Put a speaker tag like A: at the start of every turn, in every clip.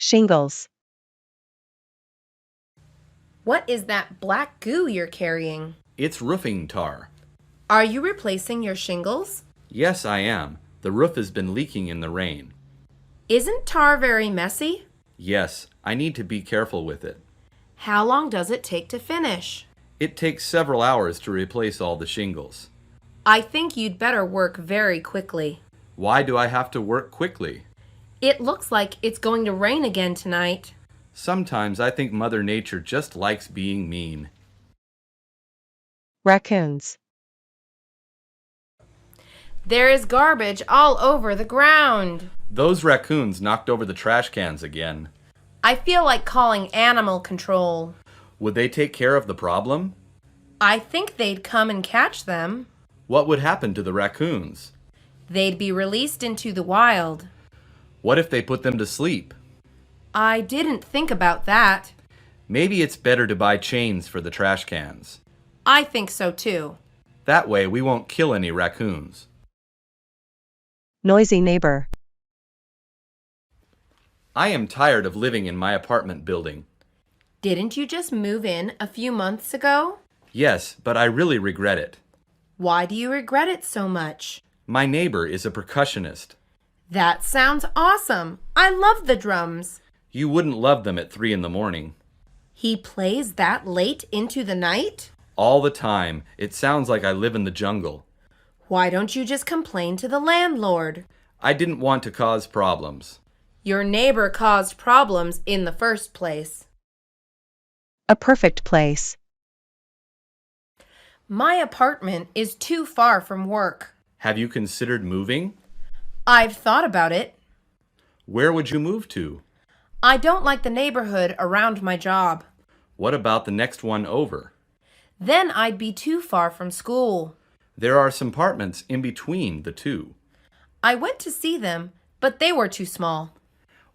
A: Shingles.
B: What is that black goo you're carrying?
C: It's roofing tar.
B: Are you replacing your shingles?
C: Yes, I am. The roof has been leaking in the rain.
B: Isn't tar very messy?
C: Yes, I need to be careful with it.
B: How long does it take to finish?
C: It takes several hours to replace all the shingles.
B: I think you'd better work very quickly.
C: Why do I have to work quickly?
B: It looks like it's going to rain again tonight.
C: Sometimes I think Mother Nature just likes being mean.
A: Raccoons.
B: There is garbage all over the ground.
C: Those raccoons knocked over the trash cans again.
B: I feel like calling animal control.
C: Would they take care of the problem?
B: I think they'd come and catch them.
C: What would happen to the raccoons?
B: They'd be released into the wild.
C: What if they put them to sleep?
B: I didn't think about that.
C: Maybe it's better to buy chains for the trash cans.
B: I think so too.
C: That way we won't kill any raccoons.
A: Noisy neighbor.
C: I am tired of living in my apartment building.
B: Didn't you just move in a few months ago?
C: Yes, but I really regret it.
B: Why do you regret it so much?
C: My neighbor is a percussionist.
B: That sounds awesome. I love the drums.
C: You wouldn't love them at 3 in the morning.
B: He plays that late into the night?
C: All the time. It sounds like I live in the jungle.
B: Why don't you just complain to the landlord?
C: I didn't want to cause problems.
B: Your neighbor caused problems in the first place.
A: A perfect place.
B: My apartment is too far from work.
C: Have you considered moving?
B: I've thought about it.
C: Where would you move to?
B: I don't like the neighborhood around my job.
C: What about the next one over?
B: Then I'd be too far from school.
C: There are some apartments in between the two.
B: I went to see them, but they were too small.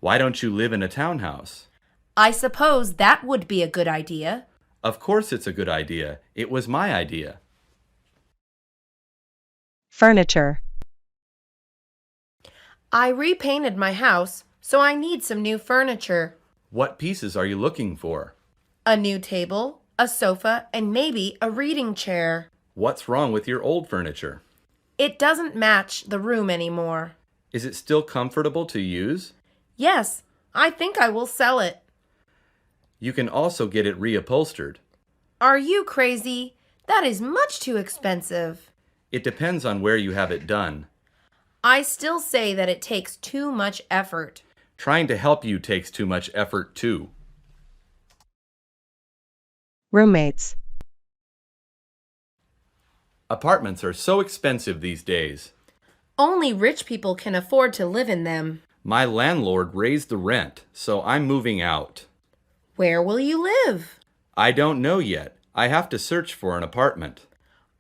C: Why don't you live in a townhouse?
B: I suppose that would be a good idea.
C: Of course it's a good idea. It was my idea.
A: Furniture.
B: I repainted my house, so I need some new furniture.
C: What pieces are you looking for?
B: A new table, a sofa, and maybe a reading chair.
C: What's wrong with your old furniture?
B: It doesn't match the room anymore.
C: Is it still comfortable to use?
B: Yes, I think I will sell it.
C: You can also get it reupholstered.
B: Are you crazy? That is much too expensive.
C: It depends on where you have it done.
B: I still say that it takes too much effort.
C: Trying to help you takes too much effort too.
A: Roommates.
C: Apartments are so expensive these days.
B: Only rich people can afford to live in them.
C: My landlord raised the rent, so I'm moving out.
B: Where will you live?
C: I don't know yet. I have to search for an apartment.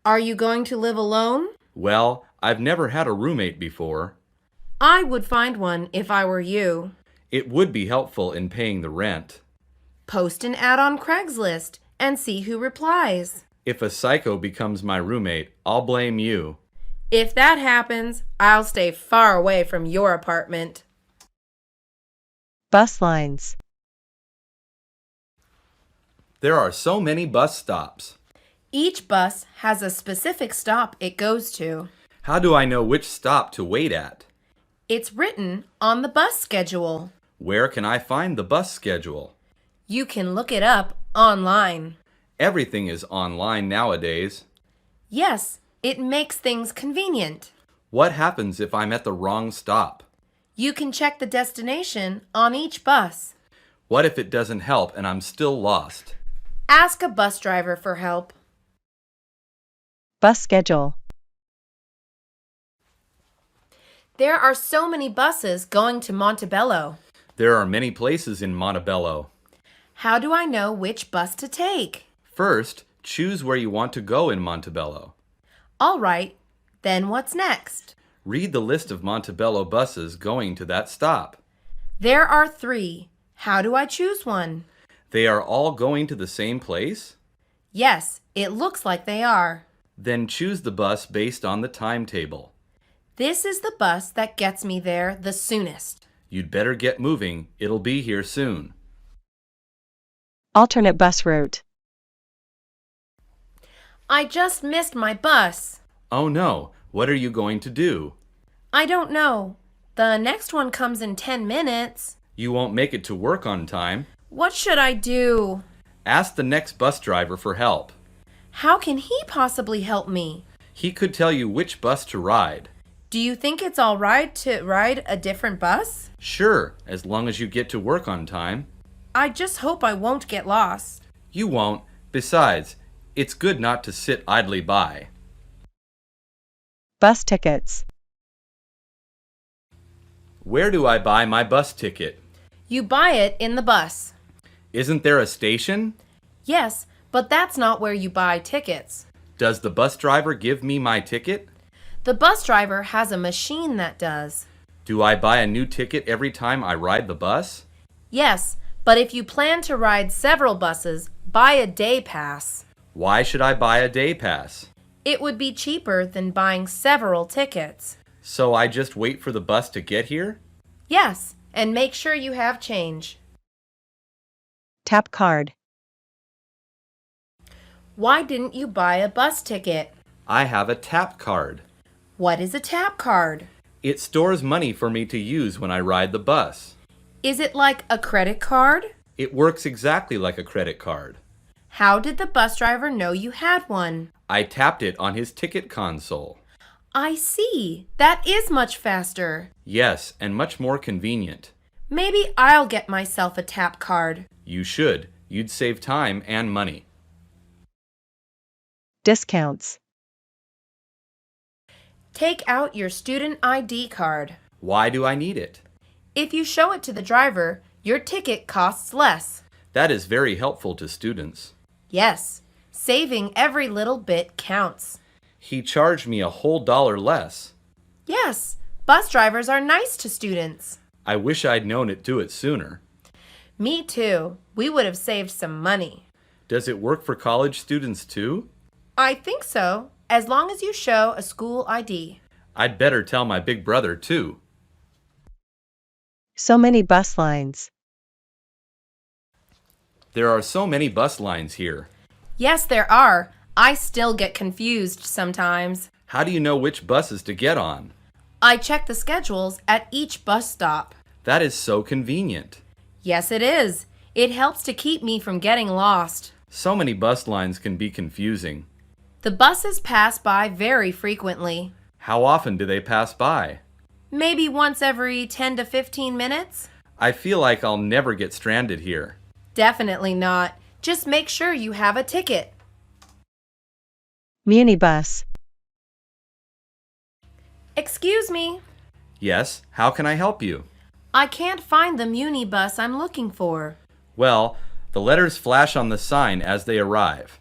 B: Are you going to live alone?
C: Well, I've never had a roommate before.
B: I would find one if I were you.
C: It would be helpful in paying the rent.
B: Post an ad on Craigslist and see who replies.
C: If a psycho becomes my roommate, I'll blame you.
B: If that happens, I'll stay far away from your apartment.
A: Bus lines.
C: There are so many bus stops.
B: Each bus has a specific stop it goes to.
C: How do I know which stop to wait at?
B: It's written on the bus schedule.
C: Where can I find the bus schedule?
B: You can look it up online.
C: Everything is online nowadays.
B: Yes, it makes things convenient.
C: What happens if I'm at the wrong stop?
B: You can check the destination on each bus.
C: What if it doesn't help and I'm still lost?
B: Ask a bus driver for help.
A: Bus schedule.
B: There are so many buses going to Montebello.
C: There are many places in Montebello.
B: How do I know which bus to take?
C: First, choose where you want to go in Montebello.
B: All right, then what's next?
C: Read the list of Montebello buses going to that stop.
B: There are 3. How do I choose one?
C: They are all going to the same place?
B: Yes, it looks like they are.
C: Then choose the bus based on the timetable.
B: This is the bus that gets me there the soonest.
C: You'd better get moving. It'll be here soon.
A: Alternate bus route.
B: I just missed my bus.
C: Oh no, what are you going to do?
B: I don't know. The next one comes in 10 minutes.
C: You won't make it to work on time.
B: What should I do?
C: Ask the next bus driver for help.
B: How can he possibly help me?
C: He could tell you which bus to ride.
B: Do you think it's all right to ride a different bus?
C: Sure, as long as you get to work on time.
B: I just hope I won't get lost.
C: You won't. Besides, it's good not to sit idly by.
A: Bus tickets.
C: Where do I buy my bus ticket?
B: You buy it in the bus.
C: Isn't there a station?
B: Yes, but that's not where you buy tickets.
C: Does the bus driver give me my ticket?
B: The bus driver has a machine that does.
C: Do I buy a new ticket every time I ride the bus?
B: Yes, but if you plan to ride several buses, buy a day pass.
C: Why should I buy a day pass?
B: It would be cheaper than buying several tickets.
C: So I just wait for the bus to get here?
B: Yes, and make sure you have change.
A: Tap card.
B: Why didn't you buy a bus ticket?
C: I have a tap card.
B: What is a tap card?
C: It stores money for me to use when I ride the bus.
B: Is it like a credit card?
C: It works exactly like a credit card.
B: How did the bus driver know you had one?
C: I tapped it on his ticket console.
B: I see. That is much faster.
C: Yes, and much more convenient.
B: Maybe I'll get myself a tap card.
C: You should. You'd save time and money.
A: Discounts.
B: Take out your student ID card.
C: Why do I need it?
B: If you show it to the driver, your ticket costs less.
C: That is very helpful to students.
B: Yes, saving every little bit counts.
C: He charged me a whole $1 less.
B: Yes, bus drivers are nice to students.
C: I wish I'd known it do it sooner.
B: Me too. We would have saved some money.
C: Does it work for college students too?
B: I think so, as long as you show a school ID.
C: I'd better tell my big brother too.
A: So many bus lines.
C: There are so many bus lines here.
B: Yes, there are. I still get confused sometimes.
C: How do you know which buses to get on?
B: I check the schedules at each bus stop.
C: That is so convenient.
B: Yes, it is. It helps to keep me from getting lost.
C: So many bus lines can be confusing.
B: The buses pass by very frequently.
C: How often do they pass by?
B: Maybe once every 10 to 15 minutes?
C: I feel like I'll never get stranded here.
B: Definitely not. Just make sure you have a ticket.
A: Munibus.
B: Excuse me.
C: Yes, how can I help you?
B: I can't find the Muni bus I'm looking for.
C: Well, the letters flash on the sign as they arrive.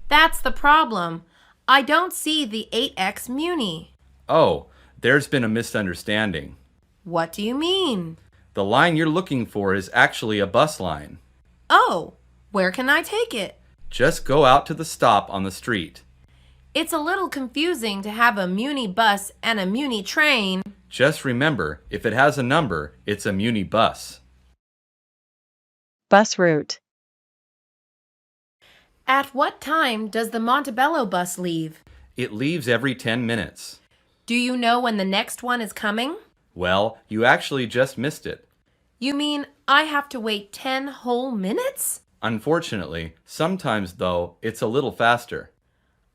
B: That's the problem. I don't see the 8X Muni.
C: Oh, there's been a misunderstanding.
B: What do you mean?
C: The line you're looking for is actually a bus line.
B: Oh, where can I take it?
C: Just go out to the stop on the street.
B: It's a little confusing to have a Muni bus and a Muni train.
C: Just remember, if it has a number, it's a Muni bus.
A: Bus route.
B: At what time does the Montebello bus leave?
C: It leaves every 10 minutes.
B: Do you know when the next one is coming?
C: Well, you actually just missed it.
B: You mean I have to wait 10 whole minutes?
C: Unfortunately, sometimes though, it's a little faster.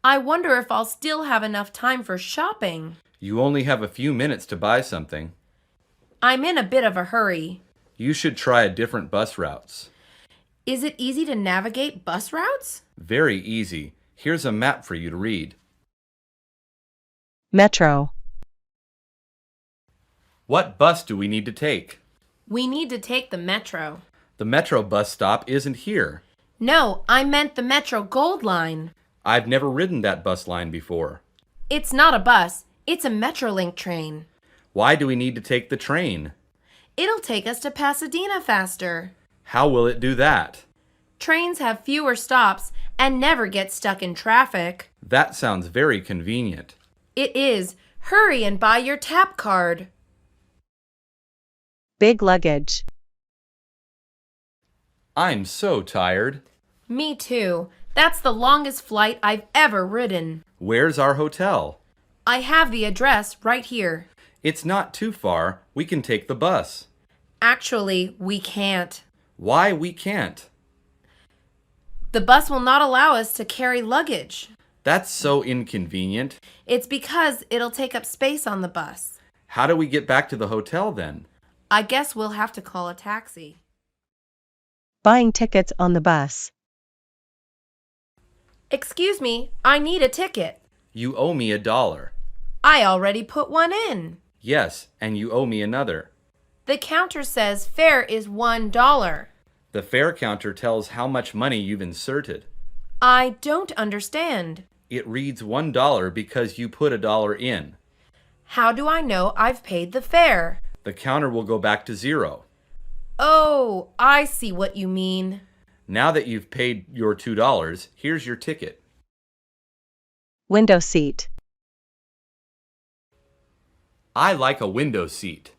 B: I wonder if I'll still have enough time for shopping.
C: You only have a few minutes to buy something.
B: I'm in a bit of a hurry.
C: You should try different bus routes.
B: Is it easy to navigate bus routes?
C: Very easy. Here's a map for you to read.
A: Metro.
C: What bus do we need to take?
B: We need to take the Metro.
C: The Metro bus stop isn't here.
B: No, I meant the Metro Gold Line.
C: I've never ridden that bus line before.
B: It's not a bus. It's a Metrolink train.
C: Why do we need to take the train?
B: It'll take us to Pasadena faster.
C: How will it do that?
B: Trains have fewer stops and never get stuck in traffic.
C: That sounds very convenient.
B: It is. Hurry and buy your tap card.
A: Big luggage.
C: I'm so tired.
B: Me too. That's the longest flight I've ever ridden.
C: Where's our hotel?
B: I have the address right here.
C: It's not too far. We can take the bus.
B: Actually, we can't.
C: Why we can't?
B: The bus will not allow us to carry luggage.
C: That's so inconvenient.
B: It's because it'll take up space on the bus.
C: How do we get back to the hotel then?
B: I guess we'll have to call a taxi.
A: Buying tickets on the bus.
B: Excuse me, I need a ticket.
C: You owe me $1.
B: I already put one in.
C: Yes, and you owe me another.
B: The counter says fare is $1.
C: The fare counter tells how much money you've inserted.
B: I don't understand.
C: It reads $1 because you put $1 in.
B: How do I know I've paid the fare?
C: The counter will go back to 0.
B: Oh, I see what you mean.
C: Now that you've paid your $2, here's your ticket.
A: Window seat.
C: I like a window seat.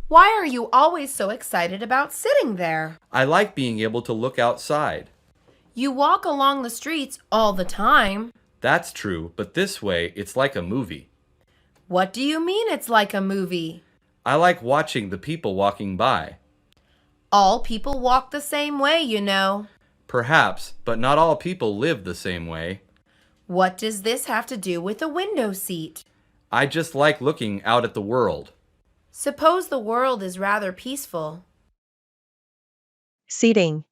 B: Why are you always so excited about sitting there?
C: I like being able to look outside.
B: You walk along the streets all the time.
C: That's true, but this way it's like a movie.
B: What do you mean it's like a movie?
C: I like watching the people walking by.
B: All people walk the same way, you know.
C: Perhaps, but not all people live the same way.
B: What does this have to do with a window seat?
C: I just like looking out at the world.
B: Suppose the world is rather peaceful.
A: Seating.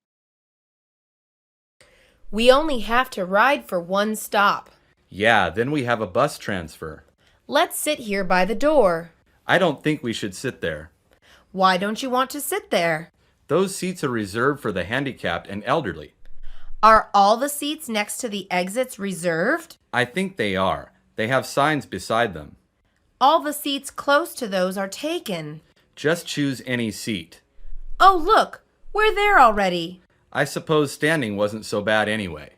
B: We only have to ride for one stop.
C: Yeah, then we have a bus transfer.
B: Let's sit here by the door.
C: I don't think we should sit there.
B: Why don't you want to sit there?
C: Those seats are reserved for the handicapped and elderly.
B: Are all the seats next to the exits reserved?
C: I think they are. They have signs beside them.
B: All the seats close to those are taken.
C: Just choose any seat.
B: Oh, look, we're there already.
C: I suppose standing wasn't so bad anyway.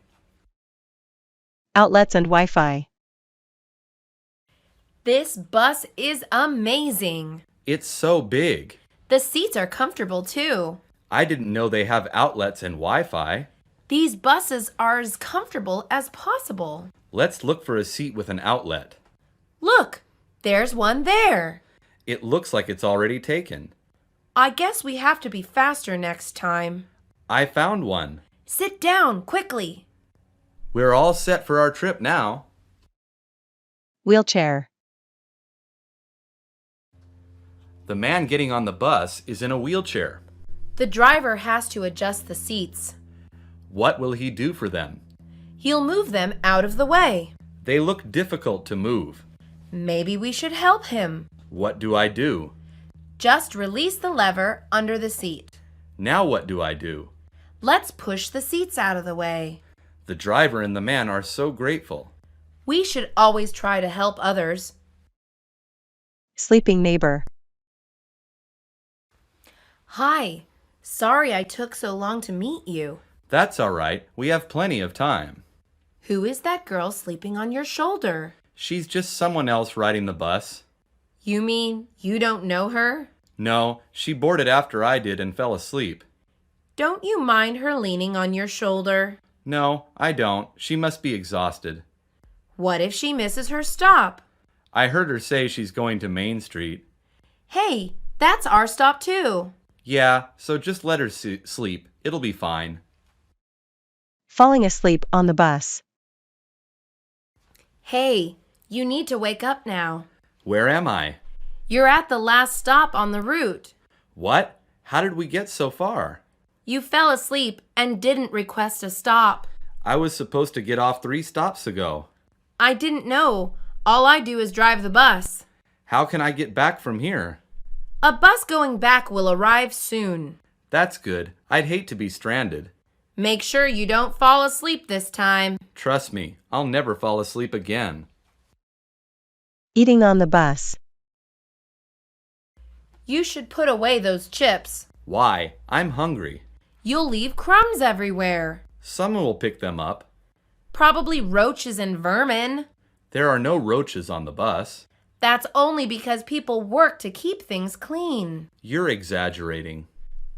A: Outlets and Wi-Fi.
B: This bus is amazing.
C: It's so big.
B: The seats are comfortable too.
C: I didn't know they have outlets and Wi-Fi.
B: These buses are as comfortable as possible.
C: Let's look for a seat with an outlet.
B: Look, there's one there.
C: It looks like it's already taken.
B: I guess we have to be faster next time.
C: I found one.
B: Sit down quickly.
C: We're all set for our trip now.
A: Wheelchair.
C: The man getting on the bus is in a wheelchair.
B: The driver has to adjust the seats.
C: What will he do for them?
B: He'll move them out of the way.
C: They look difficult to move.
B: Maybe we should help him.
C: What do I do?
B: Just release the lever under the seat.
C: Now what do I do?
B: Let's push the seats out of the way.
C: The driver and the man are so grateful.
B: We should always try to help others.
A: Sleeping neighbor.
B: Hi. Sorry I took so long to meet you.
C: That's all right. We have plenty of time.
B: Who is that girl sleeping on your shoulder?
C: She's just someone else riding the bus.
B: You mean you don't know her?
C: No, she boarded after I did and fell asleep.
B: Don't you mind her leaning on your shoulder?
C: No, I don't. She must be exhausted.
B: What if she misses her stop?
C: I heard her say she's going to Main Street.
B: Hey, that's our stop too.
C: Yeah, so just let her sleep. It'll be fine.
A: Falling asleep on the bus.
B: Hey, you need to wake up now.
C: Where am I?
B: You're at the last stop on the route.
C: What? How did we get so far?
B: You fell asleep and didn't request a stop.
C: I was supposed to get off 3 stops ago.
B: I didn't know. All I do is drive the bus.
C: How can I get back from here?
B: A bus going back will arrive soon.
C: That's good. I'd hate to be stranded.
B: Make sure you don't fall asleep this time.
C: Trust me, I'll never fall asleep again.
A: Eating on the bus.
B: You should put away those chips.
C: Why? I'm hungry.
B: You'll leave crumbs everywhere.
C: Someone will pick them up.
B: Probably roaches and vermin.
C: There are no roaches on the bus.
B: That's only because people work to keep things clean.
C: You're exaggerating.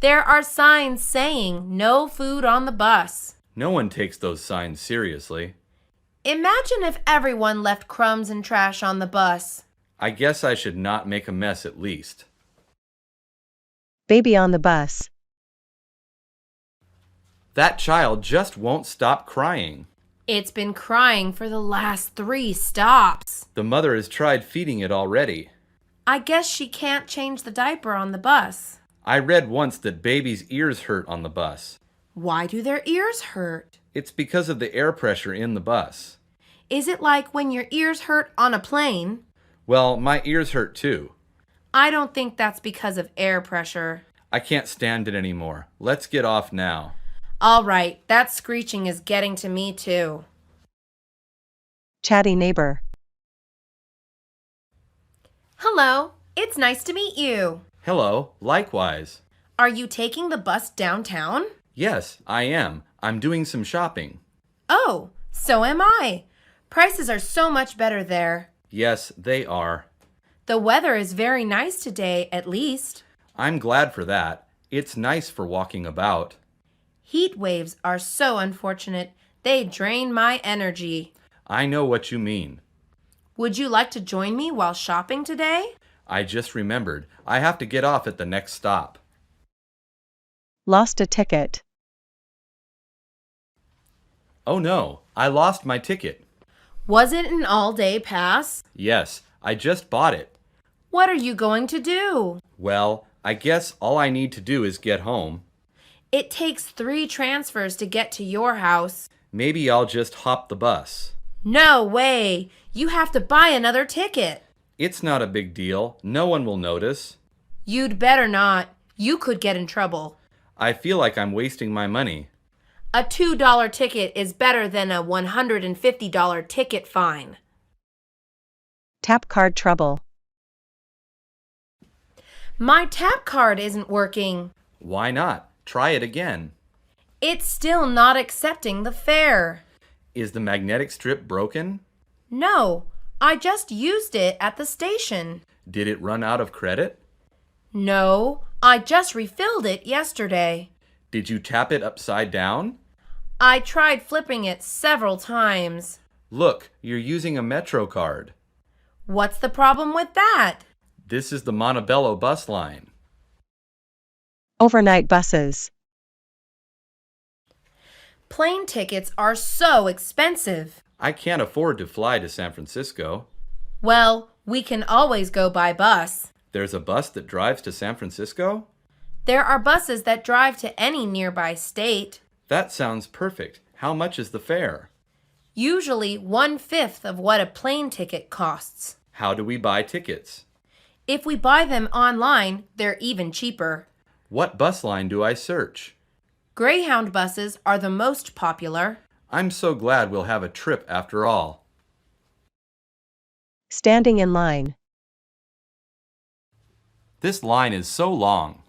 B: There are signs saying no food on the bus.
C: No one takes those signs seriously.
B: Imagine if everyone left crumbs and trash on the bus.
C: I guess I should not make a mess at least.
A: Baby on the bus.
C: That child just won't stop crying.
B: It's been crying for the last 3 stops.
C: The mother has tried feeding it already.
B: I guess she can't change the diaper on the bus.
C: I read once that babies' ears hurt on the bus.
B: Why do their ears hurt?
C: It's because of the air pressure in the bus.
B: Is it like when your ears hurt on a plane?
C: Well, my ears hurt too.
B: I don't think that's because of air pressure.
C: I can't stand it anymore. Let's get off now.
B: All right, that screeching is getting to me too.
A: Chatty neighbor.
B: Hello, it's nice to meet you.
C: Hello, likewise.
B: Are you taking the bus downtown?
C: Yes, I am. I'm doing some shopping.
B: Oh, so am I. Prices are so much better there.
C: Yes, they are.
B: The weather is very nice today, at least.
C: I'm glad for that. It's nice for walking about.
B: Heat waves are so unfortunate. They drain my energy.
C: I know what you mean.
B: Would you like to join me while shopping today?
C: I just remembered. I have to get off at the next stop.
A: Lost a ticket.
C: Oh no, I lost my ticket.
B: Was it an all-day pass?
C: Yes, I just bought it.
B: What are you going to do?
C: Well, I guess all I need to do is get home.
B: It takes 3 transfers to get to your house.
C: Maybe I'll just hop the bus.
B: No way! You have to buy another ticket.
C: It's not a big deal. No one will notice.
B: You'd better not. You could get in trouble.
C: I feel like I'm wasting my money.
B: A $2 ticket is better than a $150 ticket fine.
A: Tap card trouble.
B: My tap card isn't working.
C: Why not? Try it again.
B: It's still not accepting the fare.
C: Is the magnetic strip broken?
B: No, I just used it at the station.
C: Did it run out of credit?
B: No, I just refilled it yesterday.
C: Did you tap it upside down?
B: I tried flipping it several times.
C: Look, you're using a Metro card.
B: What's the problem with that?
C: This is the Montebello bus line.
A: Overnight buses.
B: Plane tickets are so expensive.
C: I can't afford to fly to San Francisco.
B: Well, we can always go by bus.
C: There's a bus that drives to San Francisco?
B: There are buses that drive to any nearby state.
C: That sounds perfect. How much is the fare?
B: Usually 1/5 of what a plane ticket costs.
C: How do we buy tickets?
B: If we buy them online, they're even cheaper.
C: What bus line do I search?
B: Greyhound buses are the most popular.
C: I'm so glad we'll have a trip after all.
A: Standing in line.
C: This line is so long.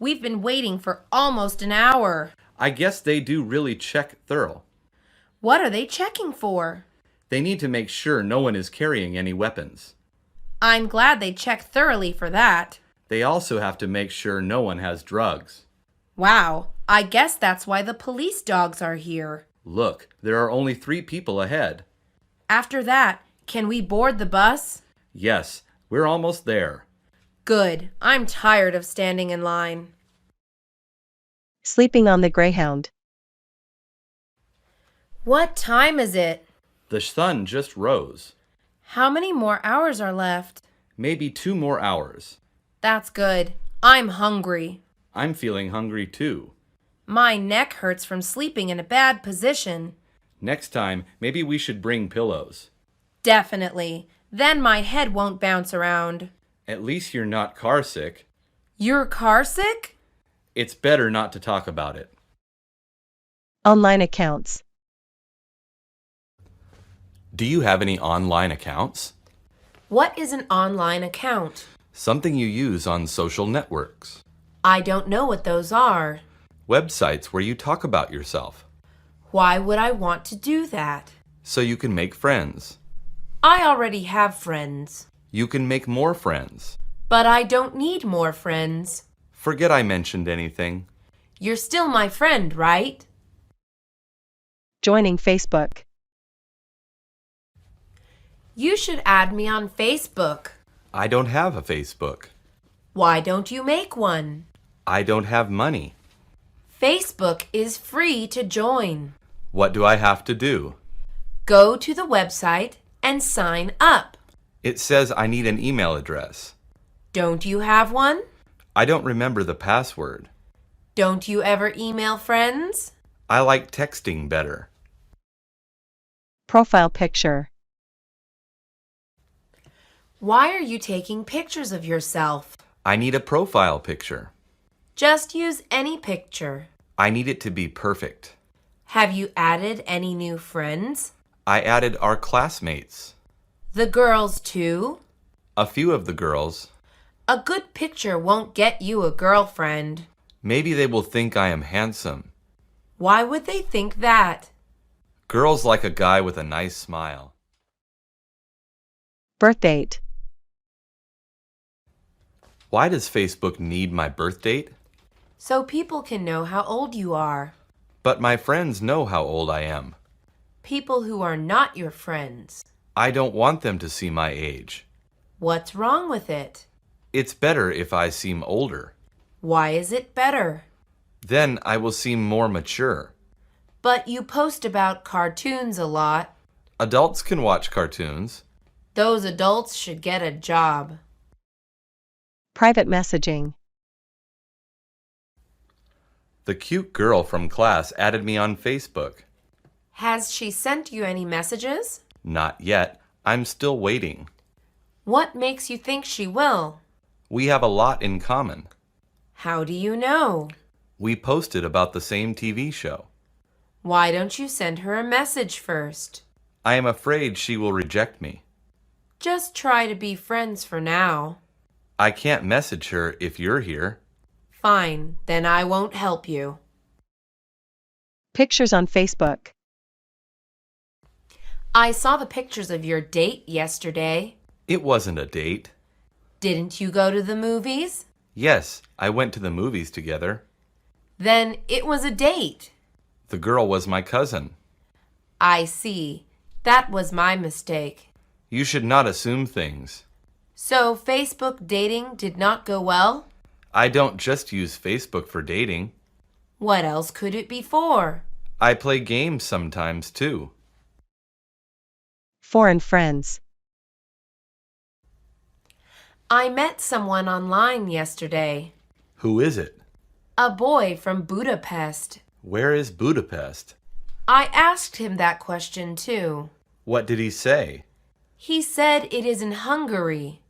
B: We've been waiting for almost an hour.
C: I guess they do really check thorough.
B: What are they checking for?
C: They need to make sure no one is carrying any weapons.
B: I'm glad they check thoroughly for that.
C: They also have to make sure no one has drugs.
B: Wow, I guess that's why the police dogs are here.
C: Look, there are only 3 people ahead.
B: After that, can we board the bus?
C: Yes, we're almost there.
B: Good. I'm tired of standing in line.
A: Sleeping on the Greyhound.
B: What time is it?
C: The sun just rose.
B: How many more hours are left?
C: Maybe 2 more hours.
B: That's good. I'm hungry.
C: I'm feeling hungry too.
B: My neck hurts from sleeping in a bad position.
C: Next time, maybe we should bring pillows.
B: Definitely. Then my head won't bounce around.
C: At least you're not car sick.
B: You're car sick?
C: It's better not to talk about it.
A: Online accounts.
C: Do you have any online accounts?
B: What is an online account?
C: Something you use on social networks.
B: I don't know what those are.
C: Websites where you talk about yourself.
B: Why would I want to do that?
C: So you can make friends.
B: I already have friends.
C: You can make more friends.
B: But I don't need more friends.
C: Forget I mentioned anything.
B: You're still my friend, right?
A: Joining Facebook.
B: You should add me on Facebook.
C: I don't have a Facebook.
B: Why don't you make one?
C: I don't have money.
B: Facebook is free to join.
C: What do I have to do?
B: Go to the website and sign up.
C: It says I need an email address.
B: Don't you have one?
C: I don't remember the password.
B: Don't you ever email friends?
C: I like texting better.
A: Profile picture.
B: Why are you taking pictures of yourself?
C: I need a profile picture.
B: Just use any picture.
C: I need it to be perfect.
B: Have you added any new friends?
C: I added our classmates.
B: The girls too?
C: A few of the girls.
B: A good picture won't get you a girlfriend.
C: Maybe they will think I am handsome.
B: Why would they think that?
C: Girls like a guy with a nice smile.
A: Birth date.
C: Why does Facebook need my birth date?
B: So people can know how old you are.
C: But my friends know how old I am.
B: People who are not your friends.
C: I don't want them to see my age.
B: What's wrong with it?
C: It's better if I seem older.
B: Why is it better?
C: Then I will seem more mature.
B: But you post about cartoons a lot.
C: Adults can watch cartoons.
B: Those adults should get a job.
A: Private messaging.
C: The cute girl from class added me on Facebook.
B: Has she sent you any messages?
C: Not yet. I'm still waiting.
B: What makes you think she will?
C: We have a lot in common.
B: How do you know?
C: We posted about the same TV show.
B: Why don't you send her a message first?
C: I am afraid she will reject me.
B: Just try to be friends for now.
C: I can't message her if you're here.
B: Fine, then I won't help you.
A: Pictures on Facebook.
B: I saw the pictures of your date yesterday.
C: It wasn't a date.
B: Didn't you go to the movies?
C: Yes, I went to the movies together.
B: Then it was a date.
C: The girl was my cousin.
B: I see. That was my mistake.
C: You should not assume things.
B: So Facebook dating did not go well?
C: I don't just use Facebook for dating.
B: What else could it be for?
C: I play games sometimes too.
A: Foreign friends.
B: I met someone online yesterday.
C: Who is it?
B: A boy from Budapest.
C: Where is Budapest?
B: I asked him that question too.
C: What did he say?
B: He said it is in Hungary.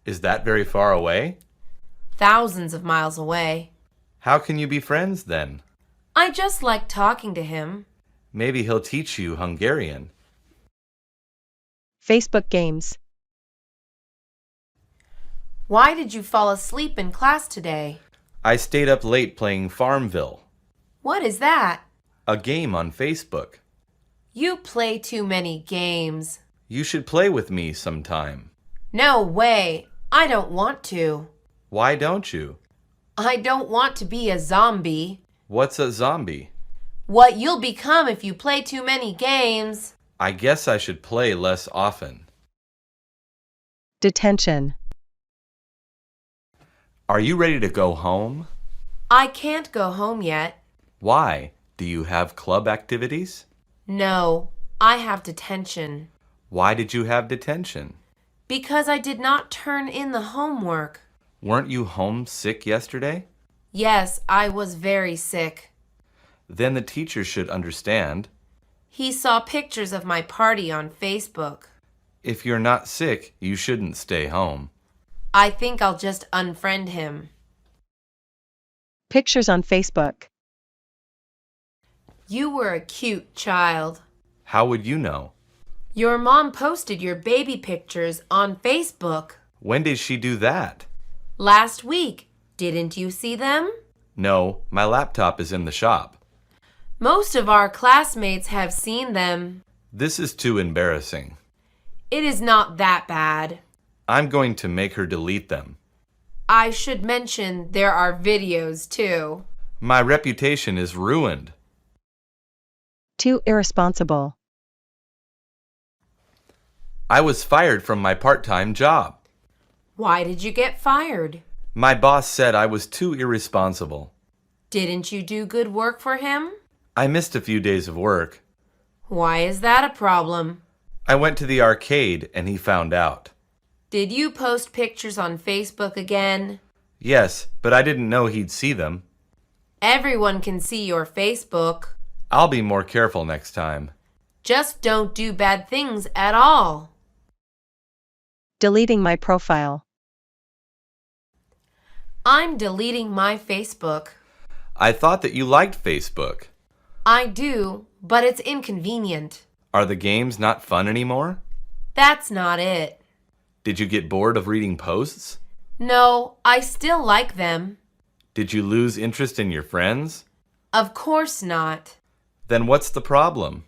C: Is that very far away?
B: Thousands of miles away.
C: How can you be friends then?
B: I just like talking to him.
C: Maybe he'll teach you Hungarian.
A: Facebook games.
B: Why did you fall asleep in class today?
C: I stayed up late playing Farmville,
B: What is that?
C: a game on Facebook.
B: You play too many games.
C: You should play with me sometime.
B: No way. I don't want to.
C: Why don't you?
B: I don't want to be a zombie.
C: What's a zombie?
B: What you'll become if you play too many games.
C: I guess I should play less often.
A: Detention.
C: Are you ready to go home?
B: I can't go home yet.
C: Why? Do you have club activities?
B: No, I have detention.
C: Why did you have detention?
B: Because I did not turn in the homework.
C: Weren't you homesick yesterday?
B: Yes, I was very sick.
C: Then the teacher should understand.
B: He saw pictures of my party on Facebook.
C: If you're not sick, you shouldn't stay home.
B: I think I'll just unfriend him.
A: Pictures on Facebook.
B: You were a cute child.
C: How would you know?
B: Your mom posted your baby pictures on Facebook.
C: When did she do that?
B: Last week. Didn't you see them?
C: No, my laptop is in the shop.
B: Most of our classmates have seen them.
C: This is too embarrassing.
B: It is not that bad.
C: I'm going to make her delete them.
B: I should mention there are videos too.
C: My reputation is ruined.
A: Too irresponsible.
C: I was fired from my part-time job.
B: Why did you get fired?
C: My boss said I was too irresponsible.
B: Didn't you do good work for him?
C: I missed a few days of work.
B: Why is that a problem?
C: I went to the arcade and he found out.
B: Did you post pictures on Facebook again?
C: Yes, but I didn't know he'd see them.
B: Everyone can see your Facebook.
C: I'll be more careful next time.
B: Just don't do bad things at all.
A: Deleting my profile.
B: I'm deleting my Facebook.
C: I thought that you liked Facebook.
B: I do, but it's inconvenient.
C: Are the games not fun anymore?
B: That's not it.
C: Did you get bored of reading posts?
B: No, I still like them.
C: Did you lose interest in your friends?
B: Of course not.
C: Then what's the problem?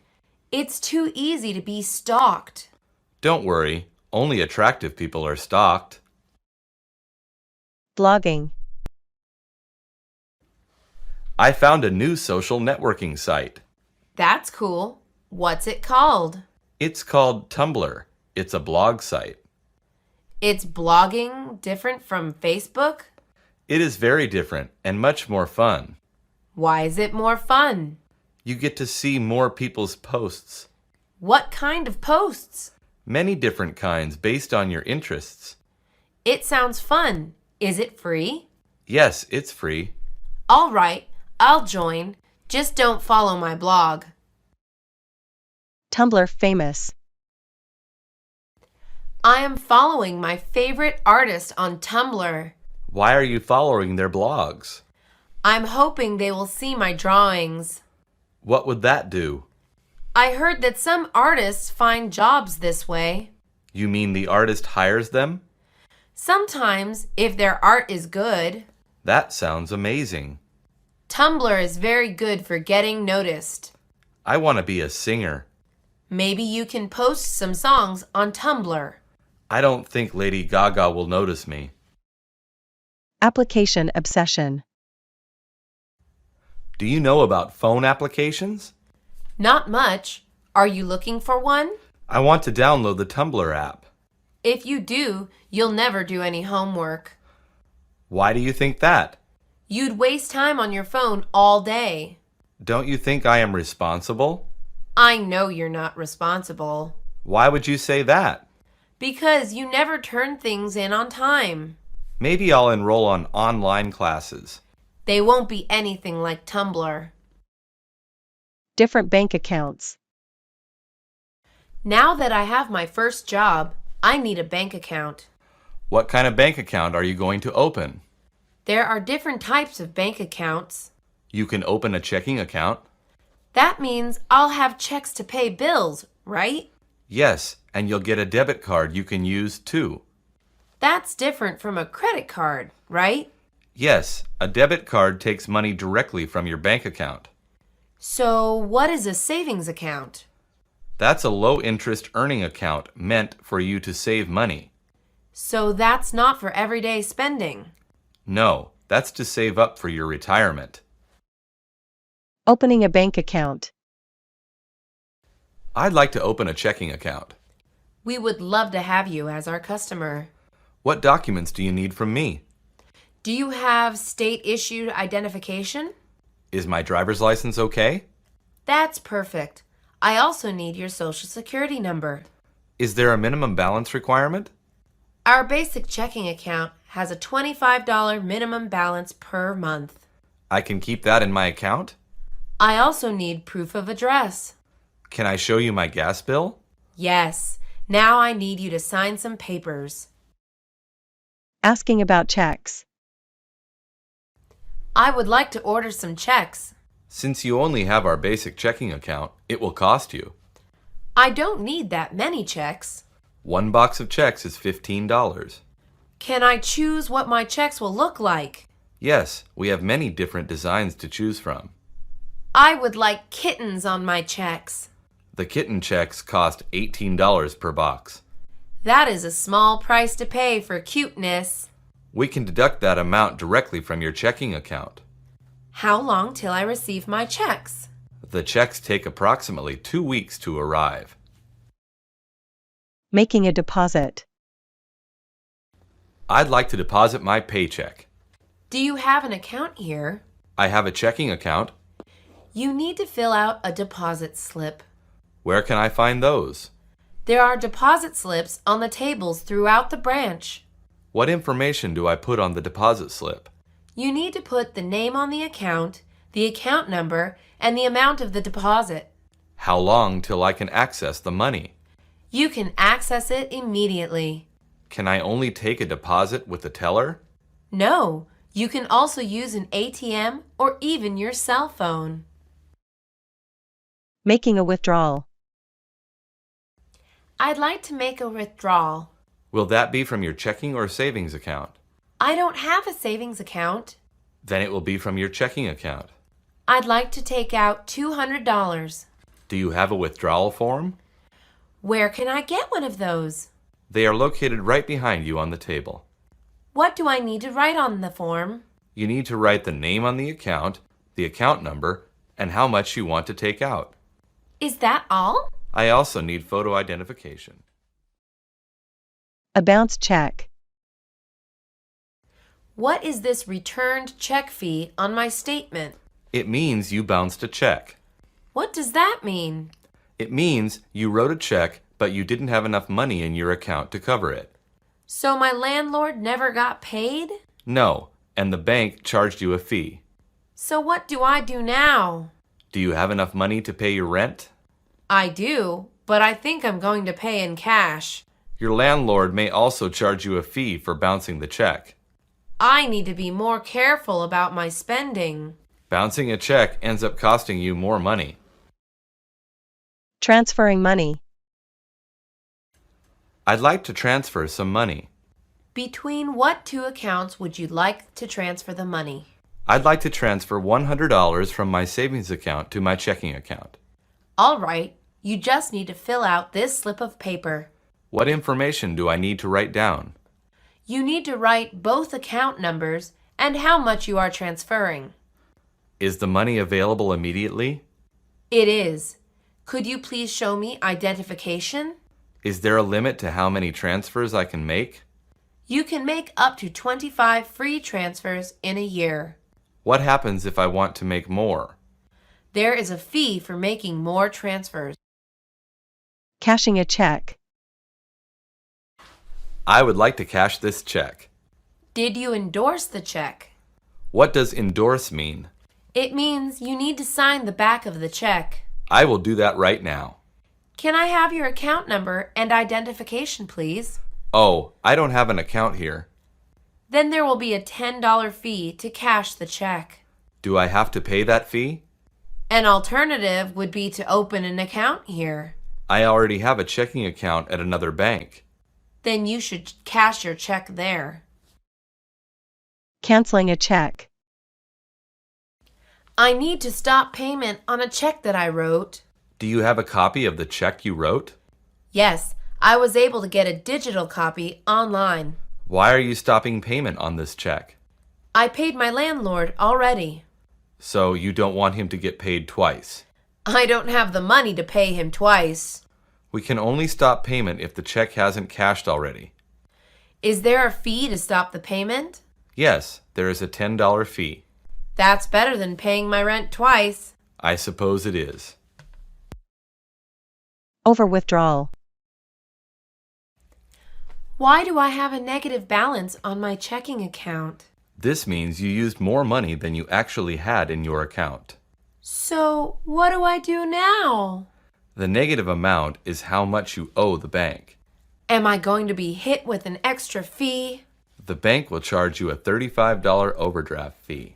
B: It's too easy to be stalked.
C: Don't worry, only attractive people are stalked.
A: Blogging.
C: I found a new social networking site.
B: That's cool. What's it called?
C: It's called Tumblr. It's a blog site.
B: It's blogging different from Facebook?
C: It is very different and much more fun.
B: Why is it more fun?
C: You get to see more people's posts.
B: What kind of posts?
C: Many different kinds based on your interests.
B: It sounds fun. Is it free?
C: Yes, it's free.
B: All right, I'll join. Just don't follow my blog.
A: Tumblr famous.
B: I am following my favorite artist on Tumblr.
C: Why are you following their blogs?
B: I'm hoping they will see my drawings.
C: What would that do?
B: I heard that some artists find jobs this way.
C: You mean the artist hires them?
B: Sometimes, if their art is good.
C: That sounds amazing.
B: Tumblr is very good for getting noticed.
C: I want to be a singer.
B: Maybe you can post some songs on Tumblr.
C: I don't think Lady Gaga will notice me.
A: Application obsession.
C: Do you know about phone applications?
B: Not much. Are you looking for one?
C: I want to download the Tumblr app.
B: If you do, you'll never do any homework.
C: Why do you think that?
B: You'd waste time on your phone all day.
C: Don't you think I am responsible?
B: I know you're not responsible.
C: Why would you say that?
B: Because you never turn things in on time.
C: Maybe I'll enroll on online classes.
B: They won't be anything like Tumblr.
A: Different bank accounts.
B: Now that I have my first job, I need a bank account.
C: What kind of bank account are you going to open?
B: There are different types of bank accounts.
C: You can open a checking account.
B: That means I'll have checks to pay bills, right?
C: Yes, and you'll get a debit card you can use too.
B: That's different from a credit card, right?
C: Yes, a debit card takes money directly from your bank account.
B: So, what is a savings account?
C: That's a low-interest earning account meant for you to save money.
B: So, that's not for everyday spending.
C: No, that's to save up for your retirement.
A: Opening a bank account.
C: I'd like to open a checking account.
B: We would love to have you as our customer.
C: What documents do you need from me?
B: Do you have state-issued identification?
C: Is my driver's license okay?
B: That's perfect. I also need your social security number.
C: Is there a minimum balance requirement?
B: Our basic checking account has a $25 minimum balance per month.
C: I can keep that in my account?
B: I also need proof of address.
C: Can I show you my gas bill?
B: Yes. Now I need you to sign some papers.
A: Asking about checks.
B: I would like to order some checks.
C: Since you only have our basic checking account, it will cost you.
B: I don't need that many checks.
C: One box of checks is $15.
B: Can I choose what my checks will look like?
C: Yes, we have many different designs to choose from.
B: I would like kittens on my checks.
C: The kitten checks cost $18 per box.
B: That is a small price to pay for cuteness.
C: We can deduct that amount directly from your checking account.
B: How long till I receive my checks?
C: The checks take approximately 2 weeks to arrive.
A: Making a deposit.
C: I'd like to deposit my paycheck.
B: Do you have an account here?
C: I have a checking account.
B: You need to fill out a deposit slip.
C: Where can I find those?
B: There are deposit slips on the tables throughout the branch.
C: What information do I put on the deposit slip?
B: You need to put the name on the account number, and the amount of the deposit.
C: How long till I can access the money?
B: You can access it immediately.
C: Can I only take a deposit with the teller?
B: No, you can also use an ATM or even your cell phone.
A: Making a withdrawal.
B: I'd like to make a withdrawal.
C: Will that be from your checking or savings account?
B: I don't have a savings account.
C: Then it will be from your checking account.
B: I'd like to take out $200.
C: Do you have a withdrawal form?
B: Where can I get one of those?
C: They are located right behind you on the table.
B: What do I need to write on the form?
C: You need to write the name on the account number, and how much you want to take out.
B: Is that all?
C: I also need photo identification.
A: A bounce check.
B: What is this returned check fee on my statement?
C: It means you bounced a check.
B: What does that mean?
C: It means you wrote a check, but you didn't have enough money in your account to cover it.
B: So my landlord never got paid?
C: No, and the bank charged you a fee.
B: So what do I do now?
C: Do you have enough money to pay your rent?
B: I do, but I think I'm going to pay in cash.
C: Your landlord may also charge you a fee for bouncing the check.
B: I need to be more careful about my spending.
C: Bouncing a check ends up costing you more money.
A: Transferring money.
C: I'd like to transfer some money.
B: Between what two accounts would you like to transfer the money?
C: I'd like to transfer $100 from my savings account to my checking account.
B: All right, you just need to fill out this slip of paper.
C: What information do I need to write down?
B: You need to write both account numbers and how much you are transferring.
C: Is the money available immediately?
B: It is. Could you please show me identification?
C: Is there a limit to how many transfers I can make?
B: You can make up to 25 free transfers in a year.
C: What happens if I want to make more?
B: There is a fee for making more transfers.
A: Cashing a check.
C: I would like to cash this check.
B: Did you endorse the check?
C: What does endorse mean?
B: It means you need to sign the back of the check.
C: I will do that right now.
B: Can I have your account number and identification, please?
C: Oh, I don't have an account here.
B: Then there will be a $10 fee to cash the check.
C: Do I have to pay that fee?
B: An alternative would be to open an account here.
C: I already have a checking account at another bank.
B: Then you should cash your check there.
A: Canceling a check.
B: I need to stop payment on a check that I wrote.
C: Do you have a copy of the check you wrote?
B: Yes, I was able to get a digital copy online.
C: Why are you stopping payment on this check?
B: I paid my landlord already.
C: So you don't want him to get paid twice.
B: I don't have the money to pay him twice.
C: We can only stop payment if the check hasn't cashed already.
B: Is there a fee to stop the payment?
C: Yes, there is a $10 fee.
B: That's better than paying my rent twice.
C: I suppose it is.
A: Over withdrawal.
B: Why do I have a negative balance on my checking account?
C: This means you used more money than you actually had in your account.
B: So, what do I do now?
C: The negative amount is how much you owe the bank.
B: Am I going to be hit with an extra fee?
C: The bank will charge you a $35 overdraft fee.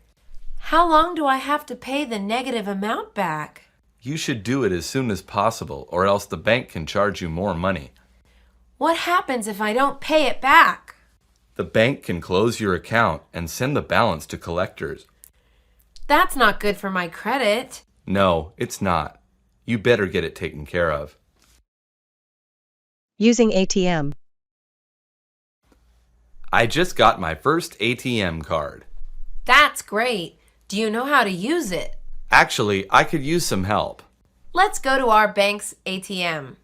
B: How long do I have to pay the negative amount back?
C: You should do it as soon as possible, or else the bank can charge you more money.
B: What happens if I don't pay it back?
C: The bank can close your account and send the balance to collectors.
B: That's not good for my credit.
C: No, it's not. You better get it taken care of.
A: Using ATM.
C: I just got my first ATM card.
B: That's great. Do you know how to use it?
C: Actually, I could use some help.
B: Let's go to our bank's ATM.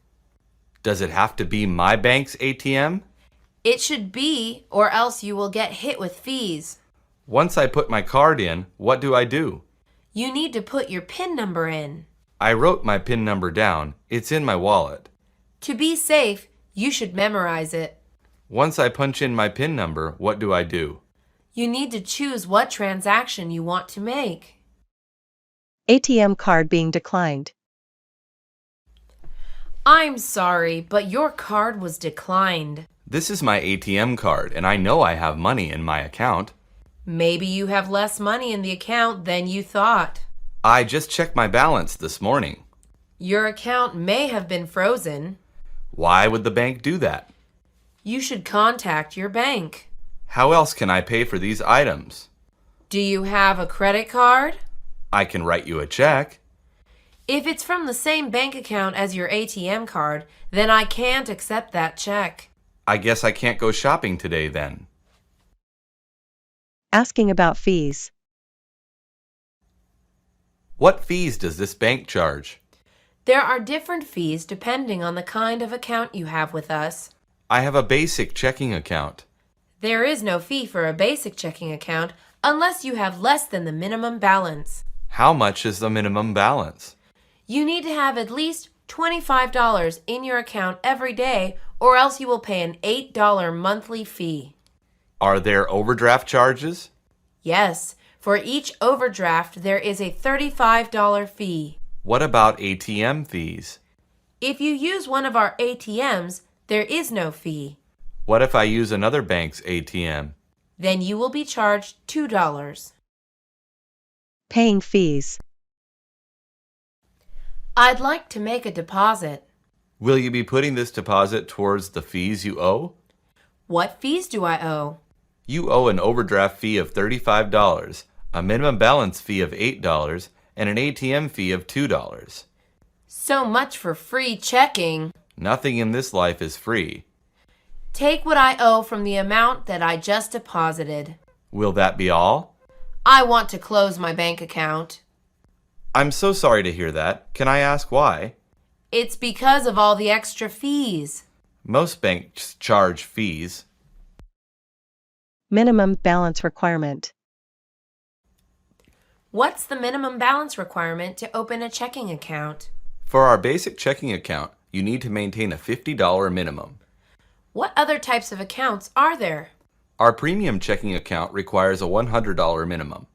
C: Does it have to be my bank's ATM?
B: It should be, or else you will get hit with fees.
C: Once I put my card in, what do I do?
B: You need to put your PIN number in.
C: I wrote my PIN number down. It's in my wallet.
B: To be safe, you should memorize it.
C: Once I punch in my PIN number, what do I do?
B: You need to choose what transaction you want to make.
A: ATM card being declined.
B: I'm sorry, but your card was declined.
C: This is my ATM card, and I know I have money in my account.
B: Maybe you have less money in the account than you thought.
C: I just checked my balance this morning.
B: Your account may have been frozen.
C: Why would the bank do that?
B: You should contact your bank.
C: How else can I pay for these items?
B: Do you have a credit card?
C: I can write you a check.
B: If it's from the same bank account as your ATM card, then I can't accept that check.
C: I guess I can't go shopping today then.
A: Asking about fees.
C: What fees does this bank charge?
B: There are different fees depending on the kind of account you have with us.
C: I have a basic checking account.
B: There is no fee for a basic checking account unless you have less than the minimum balance.
C: How much is the minimum balance?
B: You need to have at least $25 in your account every day, or else you will pay an $8 monthly fee.
C: Are there overdraft charges?
B: Yes, for each overdraft there is a $35 fee.
C: What about ATM fees?
B: If you use one of our ATMs, there is no fee.
C: What if I use another bank's ATM?
B: Then you will be charged $2.
A: Paying fees.
B: I'd like to make a deposit.
C: Will you be putting this deposit towards the fees you owe?
B: What fees do I owe?
C: You owe an overdraft fee of $35, a minimum balance fee of $8, and an ATM fee of $2.
B: So much for free checking.
C: Nothing in this life is free.
B: Take what I owe from the amount that I just deposited.
C: Will that be all?
B: I want to close my bank account.
C: I'm so sorry to hear that. Can I ask why?
B: It's because of all the extra fees.
C: Most banks charge fees.
A: Minimum balance requirement.
B: What's the minimum balance requirement to open a checking account?
C: For our basic checking account, you need to maintain a $50 minimum.
B: What other types of accounts are there?
C: Our premium checking account requires a $100 minimum.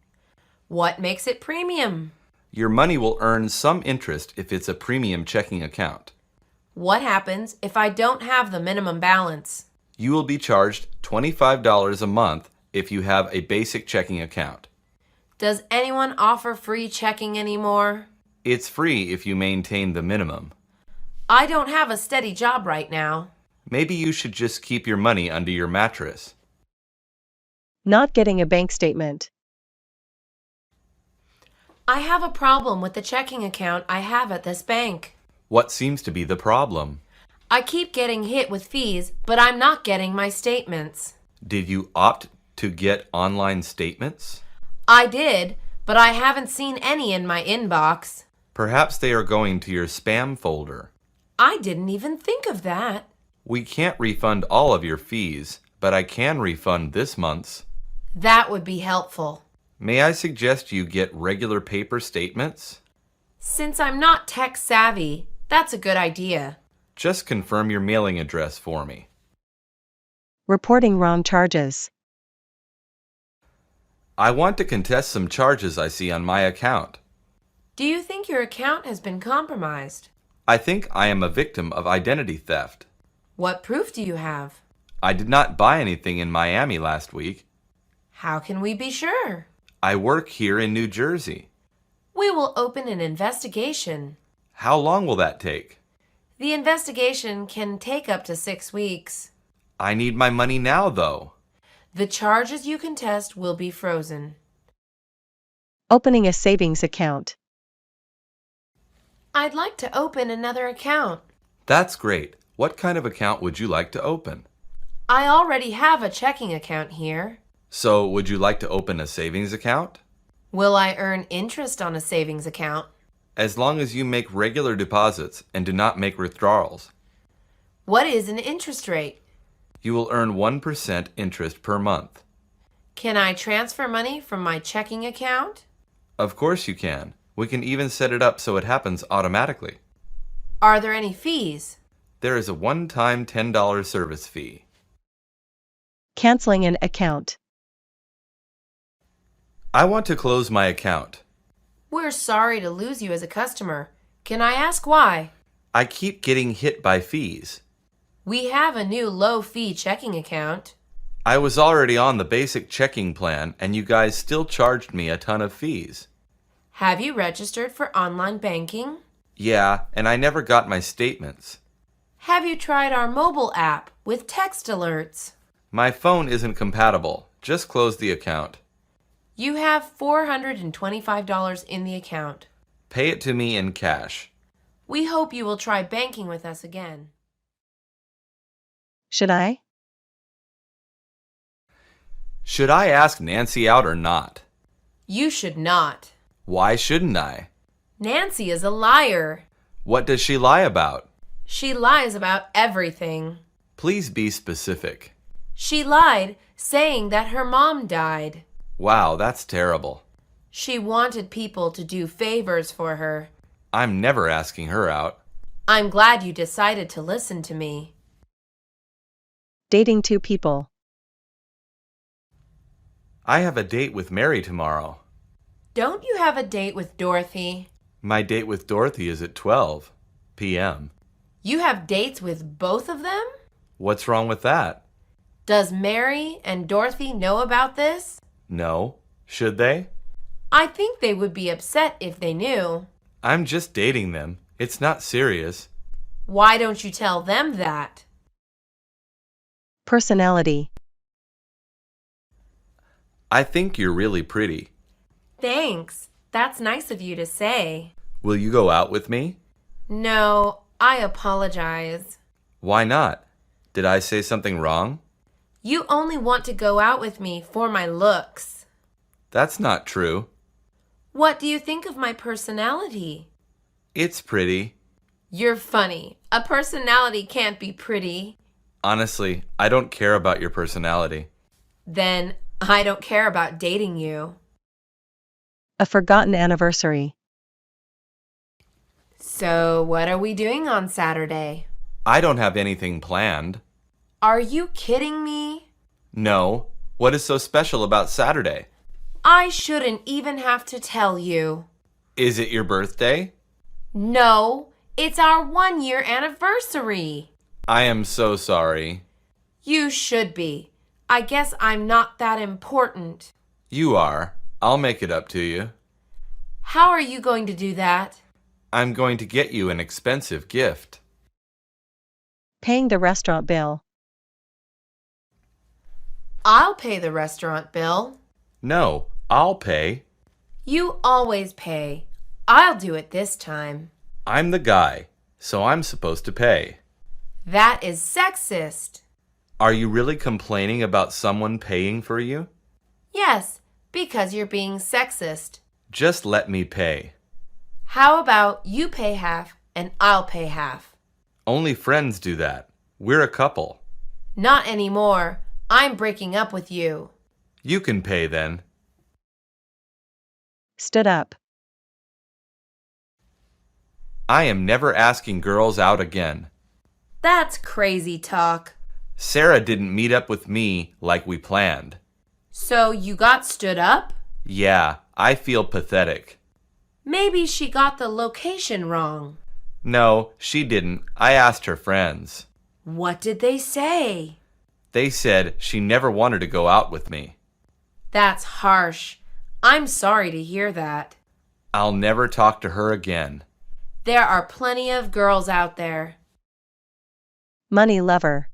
B: What makes it premium?
C: Your money will earn some interest if it's a premium checking account.
B: What happens if I don't have the minimum balance?
C: You will be charged $25 a month if you have a basic checking account.
B: Does anyone offer free checking anymore?
C: It's free if you maintain the minimum.
B: I don't have a steady job right now.
C: Maybe you should just keep your money under your mattress.
A: Not getting a bank statement.
B: I have a problem with the checking account I have at this bank.
C: What seems to be the problem?
B: I keep getting hit with fees, but I'm not getting my statements.
C: Did you opt to get online statements?
B: I did, but I haven't seen any in my inbox.
C: Perhaps they are going to your spam folder.
B: I didn't even think of that.
C: We can't refund all of your fees, but I can refund this month's.
B: That would be helpful.
C: May I suggest you get regular paper statements?
B: Since I'm not tech savvy, that's a good idea.
C: Just confirm your mailing address for me.
A: Reporting wrong charges.
C: I want to contest some charges I see on my account.
B: Do you think your account has been compromised?
C: I think I am a victim of identity theft.
B: What proof do you have?
C: I did not buy anything in Miami last week.
B: How can we be sure?
C: I work here in New Jersey.
B: We will open an investigation.
C: How long will that take?
B: The investigation can take up to 6 weeks.
C: I need my money now, though.
B: The charges you contest will be frozen.
A: Opening a savings account.
B: I'd like to open another account.
C: That's great. What kind of account would you like to open?
B: I already have a checking account here.
C: So, would you like to open a savings account?
B: Will I earn interest on a savings account?
C: As long as you make regular deposits and do not make withdrawals.
B: What is an interest rate?
C: You will earn 1% interest per month.
B: Can I transfer money from my checking account?
C: Of course you can. We can even set it up so it happens automatically.
B: Are there any fees?
C: There is a one-time $10 service fee.
A: Canceling an account.
C: I want to close my account.
B: We're sorry to lose you as a customer. Can I ask why?
C: I keep getting hit by fees.
B: We have a new low-fee checking account.
C: I was already on the basic checking plan and you guys still charged me a ton of fees.
B: Have you registered for online banking?
C: Yeah, and I never got my statements.
B: Have you tried our mobile app with text alerts?
C: My phone isn't compatible. Just close the account.
B: You have $425 in the account.
C: Pay it to me in cash.
B: We hope you will try banking with us again.
A: Should I?
C: Should I ask Nancy out or not?
B: You should not.
C: Why shouldn't I?
B: Nancy is a liar.
C: What does she lie about?
B: She lies about everything.
C: Please be specific.
B: She lied, saying that her mom died.
C: Wow, that's terrible.
B: She wanted people to do favors for her.
C: I'm never asking her out.
B: I'm glad you decided to listen to me.
A: Dating two people.
C: I have a date with Mary tomorrow.
B: Don't you have a date with Dorothy?
C: My date with Dorothy is at 12 p.m.
B: You have dates with both of them?
C: What's wrong with that?
B: Does Mary and Dorothy know about this?
C: No. Should they?
B: I think they would be upset if they knew.
C: I'm just dating them. It's not serious.
B: Why don't you tell them that?
A: Personality.
C: I think you're really pretty.
B: Thanks. That's nice of you to say.
C: Will you go out with me?
B: No, I apologize.
C: Why not? Did I say something wrong?
B: You only want to go out with me for my looks.
C: That's not true.
B: What do you think of my personality?
C: It's pretty.
B: You're funny. A personality can't be pretty.
C: Honestly, I don't care about your personality.
B: Then I don't care about dating you.
A: A forgotten anniversary.
B: So, what are we doing on Saturday?
C: I don't have anything planned.
B: Are you kidding me?
C: No. What is so special about Saturday?
B: I shouldn't even have to tell you.
C: Is it your birthday?
B: No, it's our 1-year anniversary.
C: I am so sorry.
B: You should be. I guess I'm not that important.
C: You are. I'll make it up to you.
B: How are you going to do that?
C: I'm going to get you an expensive gift.
A: Paying the restaurant bill.
B: I'll pay the restaurant bill.
C: No, I'll pay.
B: You always pay. I'll do it this time.
C: I'm the guy, so I'm supposed to pay.
B: That is sexist.
C: Are you really complaining about someone paying for you?
B: Yes, because you're being sexist.
C: Just let me pay.
B: How about you pay half and I'll pay half?
C: Only friends do that. We're a couple.
B: Not anymore. I'm breaking up with you.
C: You can pay then.
A: Stood up.
C: I am never asking girls out again.
B: That's crazy talk.
C: Sarah didn't meet up with me like we planned.
B: So you got stood up?
C: Yeah, I feel pathetic.
B: Maybe she got the location wrong.
C: No, she didn't. I asked her friends.
B: What did they say?
C: They said she never wanted to go out with me.
B: That's harsh. I'm sorry to hear that.
C: I'll never talk to her again.
B: There are plenty of girls out there.
A: Money lover.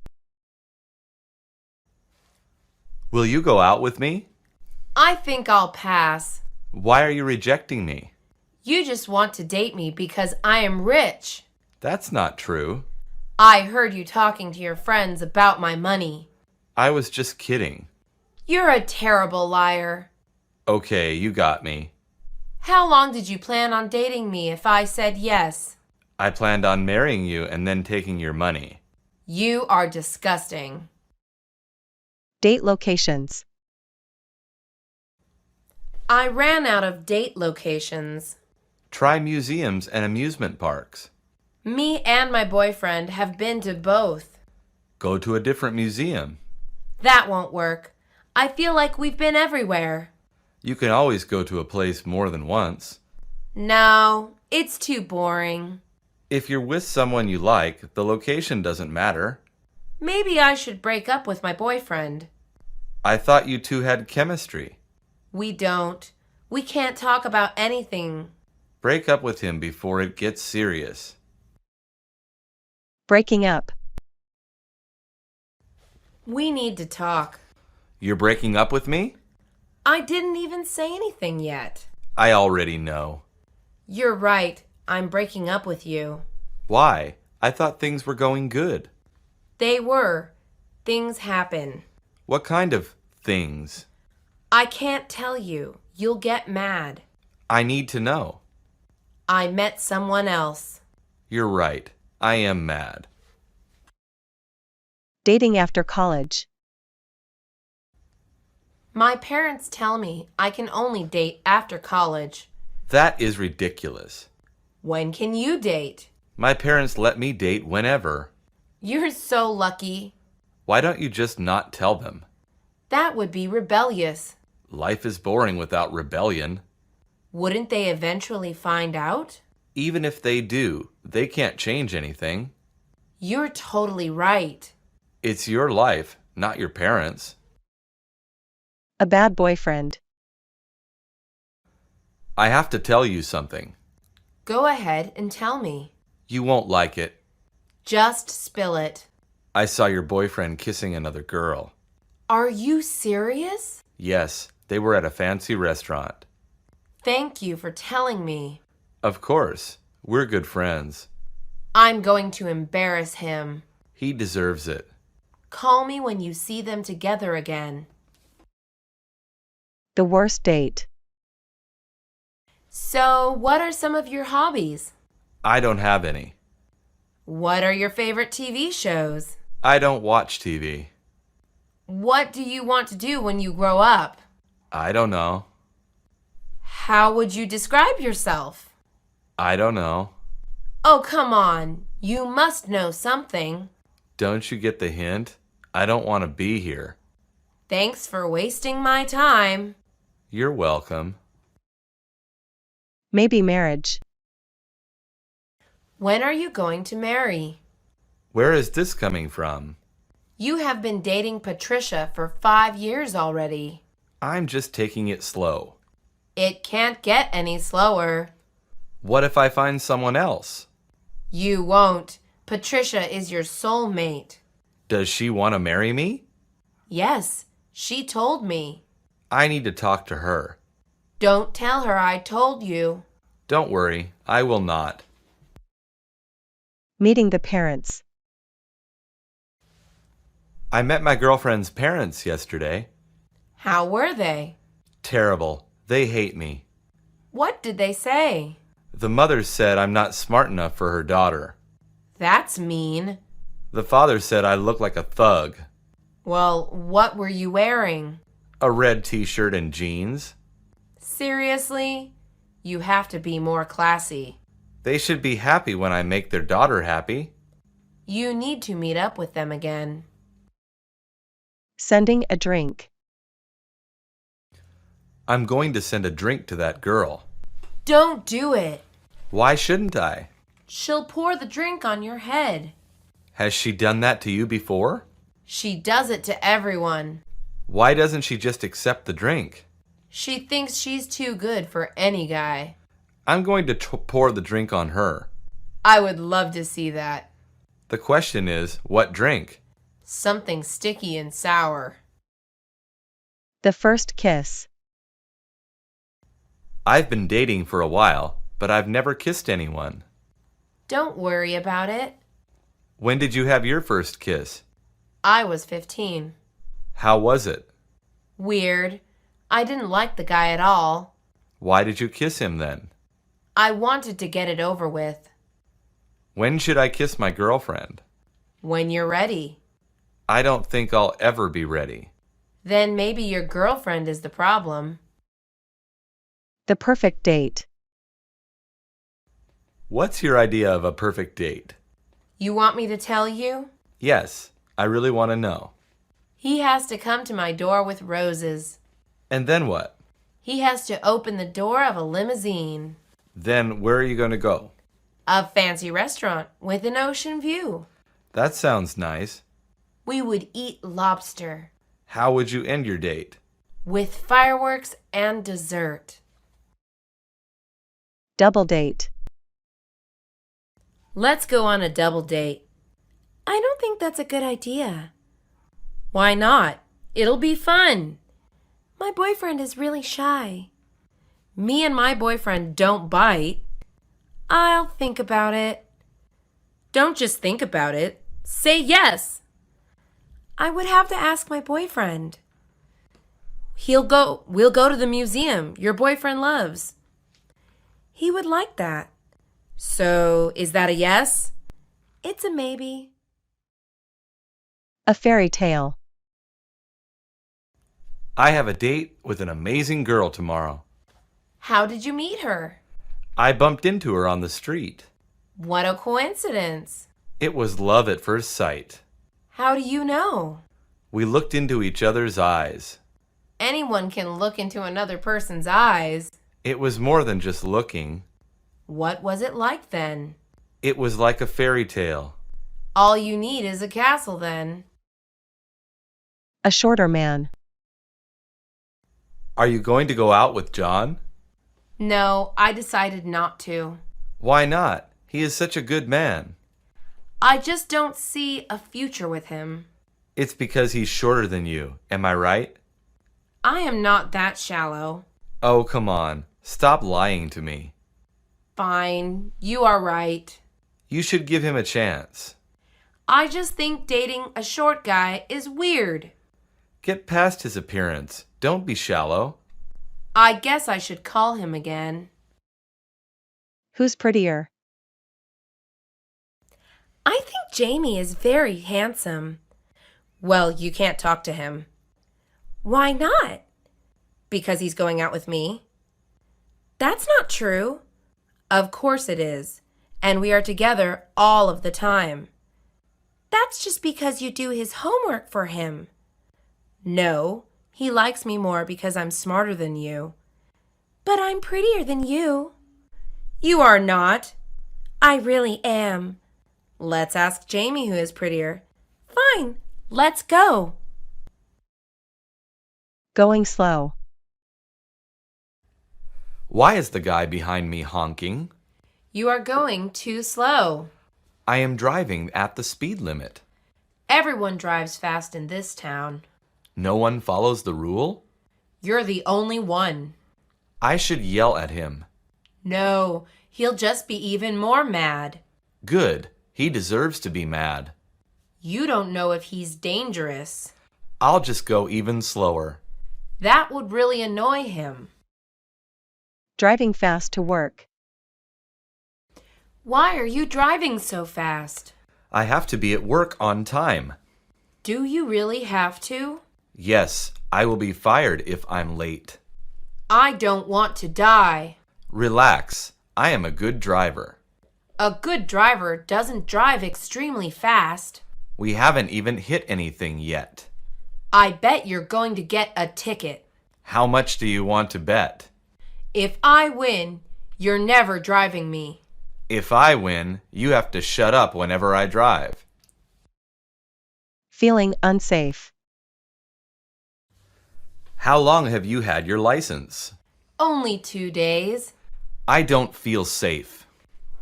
C: Will you go out with me?
B: I think I'll pass.
C: Why are you rejecting me?
B: You just want to date me because I am rich.
C: That's not true.
B: I heard you talking to your friends about my money.
C: I was just kidding.
B: You're a terrible liar.
C: Okay, you got me.
B: How long did you plan on dating me if I said yes?
C: I planned on marrying you and then taking your money.
B: You are disgusting.
A: Date locations.
B: I ran out of date locations.
C: Try museums and amusement parks.
B: Me and my boyfriend have been to both.
C: Go to a different museum.
B: That won't work. I feel like we've been everywhere.
C: You can always go to a place more than once.
B: No, it's too boring.
C: If you're with someone you like, the location doesn't matter.
B: Maybe I should break up with my boyfriend.
C: I thought you two had chemistry.
B: We don't. We can't talk about anything.
C: Break up with him before it gets serious.
A: Breaking up.
B: We need to talk.
C: You're breaking up with me?
B: I didn't even say anything yet.
C: I already know.
B: You're right. I'm breaking up with you.
C: Why? I thought things were going good.
B: They were. Things happen.
C: What kind of things?
B: I can't tell you. You'll get mad.
C: I need to know.
B: I met someone else.
C: You're right. I am mad.
A: Dating after college.
B: My parents tell me I can only date after college.
C: That is ridiculous.
B: When can you date?
C: My parents let me date whenever.
B: You're so lucky.
C: Why don't you just not tell them?
B: That would be rebellious.
C: Life is boring without rebellion.
B: Wouldn't they eventually find out?
C: Even if they do, they can't change anything.
B: You're totally right.
C: It's your life, not your parents'.
A: A bad boyfriend.
C: I have to tell you something.
B: Go ahead and tell me.
C: You won't like it.
B: Just spill it.
C: I saw your boyfriend kissing another girl.
B: Are you serious?
C: Yes, they were at a fancy restaurant.
B: Thank you for telling me.
C: Of course, we're good friends.
B: I'm going to embarrass him.
C: He deserves it.
B: Call me when you see them together again.
A: The worst date.
B: So, what are some of your hobbies?
C: I don't have any.
B: What are your favorite TV shows?
C: I don't watch TV.
B: What do you want to do when you grow up?
C: I don't know.
B: How would you describe yourself?
C: I don't know.
B: Oh, come on. You must know something.
C: Don't you get the hint? I don't want to be here.
B: Thanks for wasting my time.
C: You're welcome.
A: Maybe marriage.
B: When are you going to marry?
C: Where is this coming from?
B: You have been dating Patricia for 5 years already.
C: I'm just taking it slow.
B: It can't get any slower.
C: What if I find someone else?
B: You won't. Patricia is your soulmate.
C: Does she want to marry me?
B: Yes, she told me.
C: I need to talk to her.
B: Don't tell her I told you.
C: Don't worry, I will not.
A: Meeting the parents.
C: I met my girlfriend's parents yesterday.
B: How were they?
C: Terrible. They hate me.
B: What did they say?
C: The mother said I'm not smart enough for her daughter.
B: That's mean.
C: The father said I look like a thug.
B: Well, what were you wearing?
C: A red t-shirt and jeans.
B: Seriously? You have to be more classy.
C: They should be happy when I make their daughter happy.
B: You need to meet up with them again.
A: Sending a drink.
C: I'm going to send a drink to that girl.
B: Don't do it.
C: Why shouldn't I?
B: She'll pour the drink on your head.
C: Has she done that to you before?
B: She does it to everyone.
C: Why doesn't she just accept the drink?
B: She thinks she's too good for any guy.
C: I'm going to pour the drink on her.
B: I would love to see that.
C: The question is, what drink?
B: Something sticky and sour.
A: The first kiss.
C: I've been dating for a while, but I've never kissed anyone.
B: Don't worry about it.
C: When did you have your first kiss?
B: I was 15.
C: How was it?
B: Weird. I didn't like the guy at all.
C: Why did you kiss him then?
B: I wanted to get it over with.
C: When should I kiss my girlfriend?
B: When you're ready.
C: I don't think I'll ever be ready.
B: Then maybe your girlfriend is the problem.
A: The perfect date.
C: What's your idea of a perfect date?
B: You want me to tell you?
C: Yes, I really want to know.
B: He has to come to my door with roses.
C: And then what?
B: He has to open the door of a limousine.
C: Then where are you going to go?
B: A fancy restaurant with an ocean view.
C: That sounds nice.
B: We would eat lobster.
C: How would you end your date?
B: With fireworks and dessert.
A: Double date.
B: Let's go on a double date. I don't think that's a good idea. Why not? It'll be fun. My boyfriend is really shy. Me and my boyfriend don't bite. I'll think about it. Don't just think about it. Say yes. I would have to ask my boyfriend. We'll go to the museum your boyfriend loves. He would like that. So, is that a yes? It's a maybe.
A: A fairy tale.
C: I have a date with an amazing girl tomorrow.
B: How did you meet her?
C: I bumped into her on the street.
B: What a coincidence.
C: It was love at first sight.
B: How do you know?
C: We looked into each other's eyes.
B: Anyone can look into another person's eyes.
C: It was more than just looking.
B: What was it like then?
C: It was like a fairy tale.
B: All you need is a castle then.
A: A shorter man.
C: Are you going to go out with John?
B: No, I decided not to.
C: Why not? He is such a good man.
B: I just don't see a future with him.
C: It's because he's shorter than you, am I right?
B: I am not that shallow.
C: Oh, come on. Stop lying to me.
B: Fine, you are right.
C: You should give him a chance.
B: I just think dating a short guy is weird.
C: Get past his appearance. Don't be shallow.
B: I guess I should call him again.
A: Who's prettier?
B: I think Jamie is very handsome. Well, you can't talk to him. Why not? Because he's going out with me? That's not true. Of course it is. And we are together all of the time. That's just because you do his homework for him. No, he likes me more because I'm smarter than you. But I'm prettier than you. You are not. I really am. Let's ask Jamie who is prettier. Fine, let's go.
A: Going slow.
C: Why is the guy behind me honking?
B: You are going too slow.
C: I am driving at the speed limit.
B: Everyone drives fast in this town.
C: No one follows the rule?
B: You're the only one.
C: I should yell at him.
B: No, he'll just be even more mad.
C: Good. He deserves to be mad.
B: You don't know if he's dangerous.
C: I'll just go even slower.
B: That would really annoy him.
A: Driving fast to work.
B: Why are you driving so fast?
C: I have to be at work on time.
B: Do you really have to?
C: Yes, I will be fired if I'm late.
B: I don't want to die.
C: Relax. I am a good driver.
B: A good driver doesn't drive extremely fast.
C: We haven't even hit anything yet.
B: I bet you're going to get a ticket.
C: How much do you want to bet?
B: If I win, you're never driving me.
C: If I win, you have to shut up whenever I drive.
A: Feeling unsafe.
C: How long have you had your license?
B: Only 2 days.
C: I don't feel safe.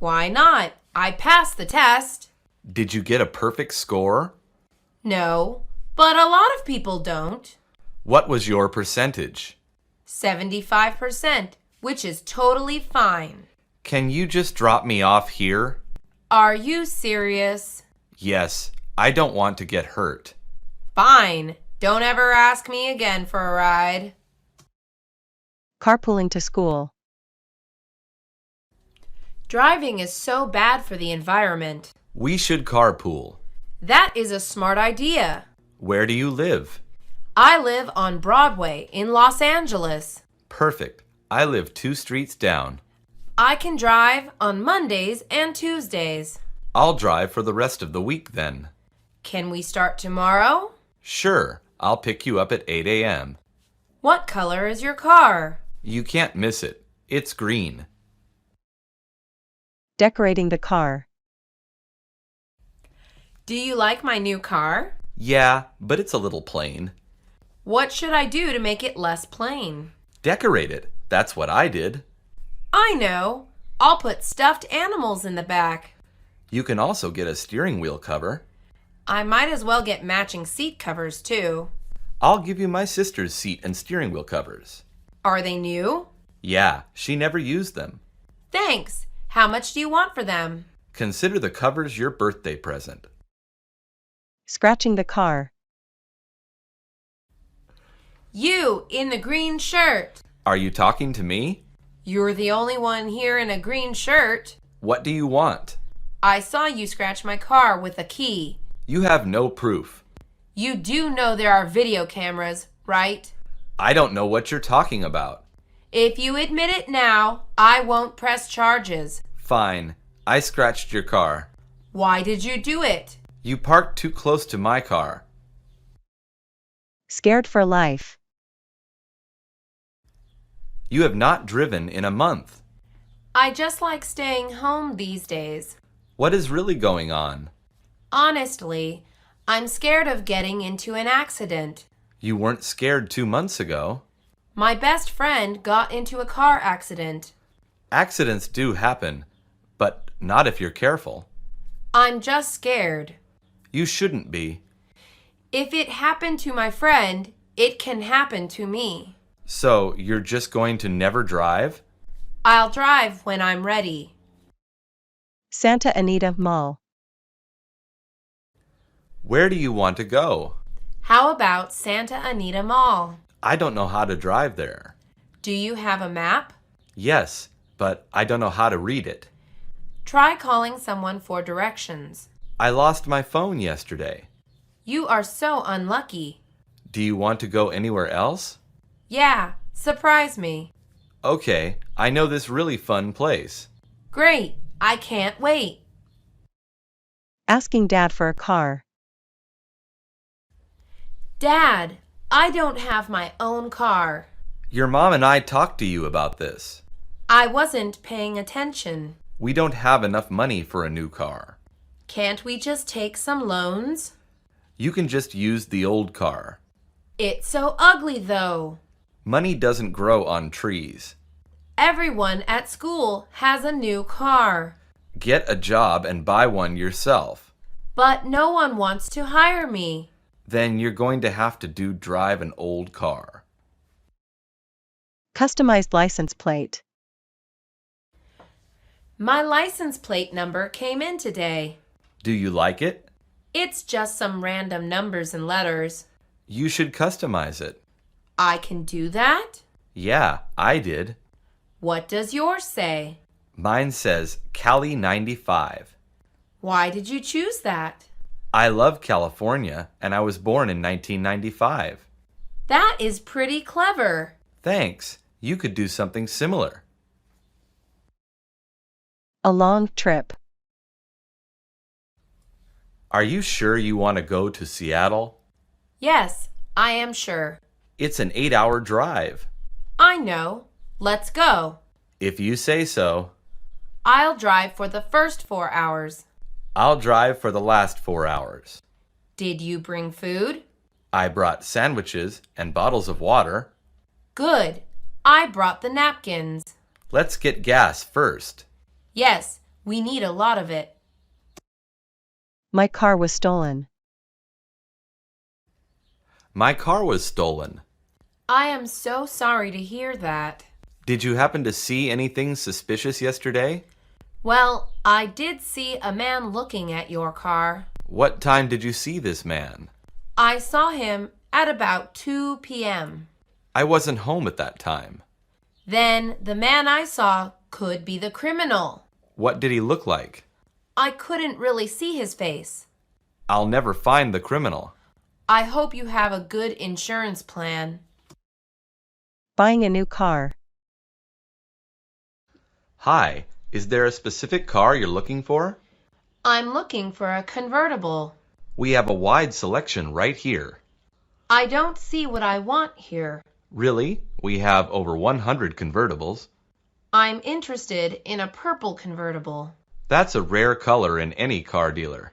B: Why not? I passed the test.
C: Did you get a perfect score?
B: No, but a lot of people don't.
C: What was your percentage?
B: 75%, which is totally fine.
C: Can you just drop me off here?
B: Are you serious?
C: Yes, I don't want to get hurt.
B: Fine. Don't ever ask me again for a ride.
A: Carpooling to school.
B: Driving is so bad for the environment.
C: We should carpool.
B: That is a smart idea.
C: Where do you live?
B: I live on Broadway in Los Angeles.
C: Perfect. I live 2 streets down.
B: I can drive on Mondays and Tuesdays.
C: I'll drive for the rest of the week then.
B: Can we start tomorrow?
C: Sure, I'll pick you up at 8 a.m.
B: What color is your car?
C: You can't miss it. It's green.
A: Decorating the car.
B: Do you like my new car?
C: Yeah, but it's a little plain.
B: What should I do to make it less plain?
C: Decorate it. That's what I did.
B: I know. I'll put stuffed animals in the back.
C: You can also get a steering wheel cover.
B: I might as well get matching seat covers too.
C: I'll give you my sister's seat and steering wheel covers.
B: Are they new?
C: Yeah, she never used them.
B: Thanks. How much do you want for them?
C: Consider the covers your birthday present.
A: Scratching the car.
B: You in the green shirt.
C: Are you talking to me?
B: You're the only one here in a green shirt.
C: What do you want?
B: I saw you scratch my car with a key.
C: You have no proof.
B: You do know there are video cameras, right?
C: I don't know what you're talking about.
B: If you admit it now, I won't press charges.
C: Fine. I scratched your car.
B: Why did you do it?
C: You parked too close to my car.
A: Scared for life.
C: You have not driven in a month.
B: I just like staying home these days.
C: What is really going on?
B: Honestly, I'm scared of getting into an accident.
C: You weren't scared 2 months ago.
B: My best friend got into a car accident.
C: Accidents do happen, but not if you're careful.
B: I'm just scared.
C: You shouldn't be.
B: If it happened to my friend, it can happen to me.
C: So, you're just going to never drive?
B: I'll drive when I'm ready.
A: Santa Anita Mall.
C: Where do you want to go?
B: How about Santa Anita Mall?
C: I don't know how to drive there.
B: Do you have a map?
C: Yes, but I don't know how to read it.
B: Try calling someone for directions.
C: I lost my phone yesterday.
B: You are so unlucky.
C: Do you want to go anywhere else?
B: Yeah, surprise me.
C: Okay, I know this really fun place.
B: Great, I can't wait.
A: Asking Dad for a car.
B: Dad, I don't have my own car.
C: Your mom and I talked to you about this.
B: I wasn't paying attention.
C: We don't have enough money for a new car.
B: Can't we just take some loans?
C: You can just use the old car.
B: It's so ugly though.
C: Money doesn't grow on trees.
B: Everyone at school has a new car.
C: Get a job and buy one yourself.
B: But no one wants to hire me.
C: Then you're going to have to drive an old car.
A: Customized license plate.
B: My license plate number came in today.
C: Do you like it?
B: It's just some random numbers and letters.
C: You should customize it.
B: I can do that?
C: Yeah, I did.
B: What does yours say?
C: Mine says Cali 95.
B: Why did you choose that?
C: I love California, and I was born in 1995.
B: That is pretty clever.
C: Thanks. You could do something similar.
A: A long trip.
C: Are you sure you want to go to Seattle?
B: Yes, I am sure.
C: It's an 8-hour drive.
B: I know. Let's go.
C: If you say so.
B: I'll drive for the first 4 hours.
C: I'll drive for the last 4 hours.
B: Did you bring food?
C: I brought sandwiches and bottles of water.
B: Good. I brought the napkins.
C: Let's get gas first.
B: Yes, we need a lot of it.
A: My car was stolen.
C: My car was stolen.
B: I am so sorry to hear that.
C: Did you happen to see anything suspicious yesterday?
B: Well, I did see a man looking at your car.
C: What time did you see this man?
B: I saw him at about 2 p.m.
C: I wasn't home at that time.
B: Then the man I saw could be the criminal.
C: What did he look like?
B: I couldn't really see his face.
C: I'll never find the criminal.
B: I hope you have a good insurance plan.
A: Buying a new car.
C: Hi, is there a specific car you're looking for?
B: I'm looking for a convertible.
C: We have a wide selection right here.
B: I don't see what I want here.
C: Really? We have over 100 convertibles.
B: I'm interested in a purple convertible.
C: That's a rare color in any car dealer.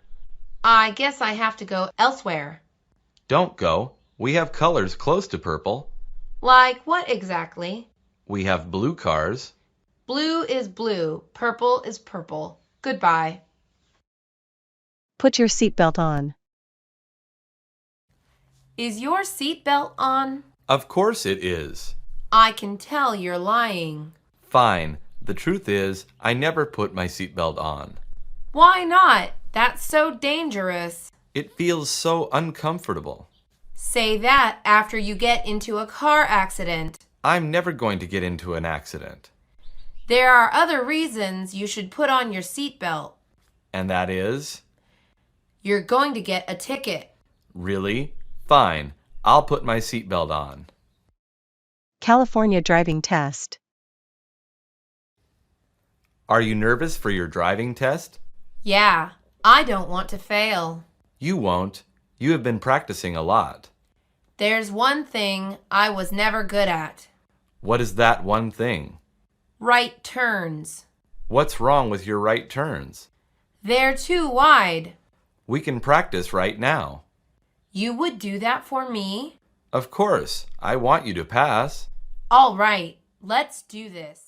B: I guess I have to go elsewhere.
C: Don't go. We have colors close to purple.
B: Like what exactly?
C: We have blue cars.
B: Blue is blue, purple is purple. Goodbye.
A: Put your seatbelt on.
B: Is your seatbelt on?
C: Of course it is.
B: I can tell you're lying.
C: Fine. The truth is, I never put my seatbelt on.
B: Why not? That's so dangerous.
C: It feels so uncomfortable.
B: Say that after you get into a car accident.
C: I'm never going to get into an accident.
B: There are other reasons you should put on your seatbelt.
C: And that is?
B: You're going to get a ticket.
C: Really? Fine. I'll put my seatbelt on.
A: California driving test.
C: Are you nervous for your driving test?
B: Yeah, I don't want to fail.
C: You won't. You have been practicing a lot.
B: There's one thing I was never good at.
C: What is that one thing?
B: Right turns.
C: What's wrong with your right turns?
B: They're too wide.
C: We can practice right now.
B: You would do that for me?
C: Of course. I want you to pass.
B: All right, let's do this.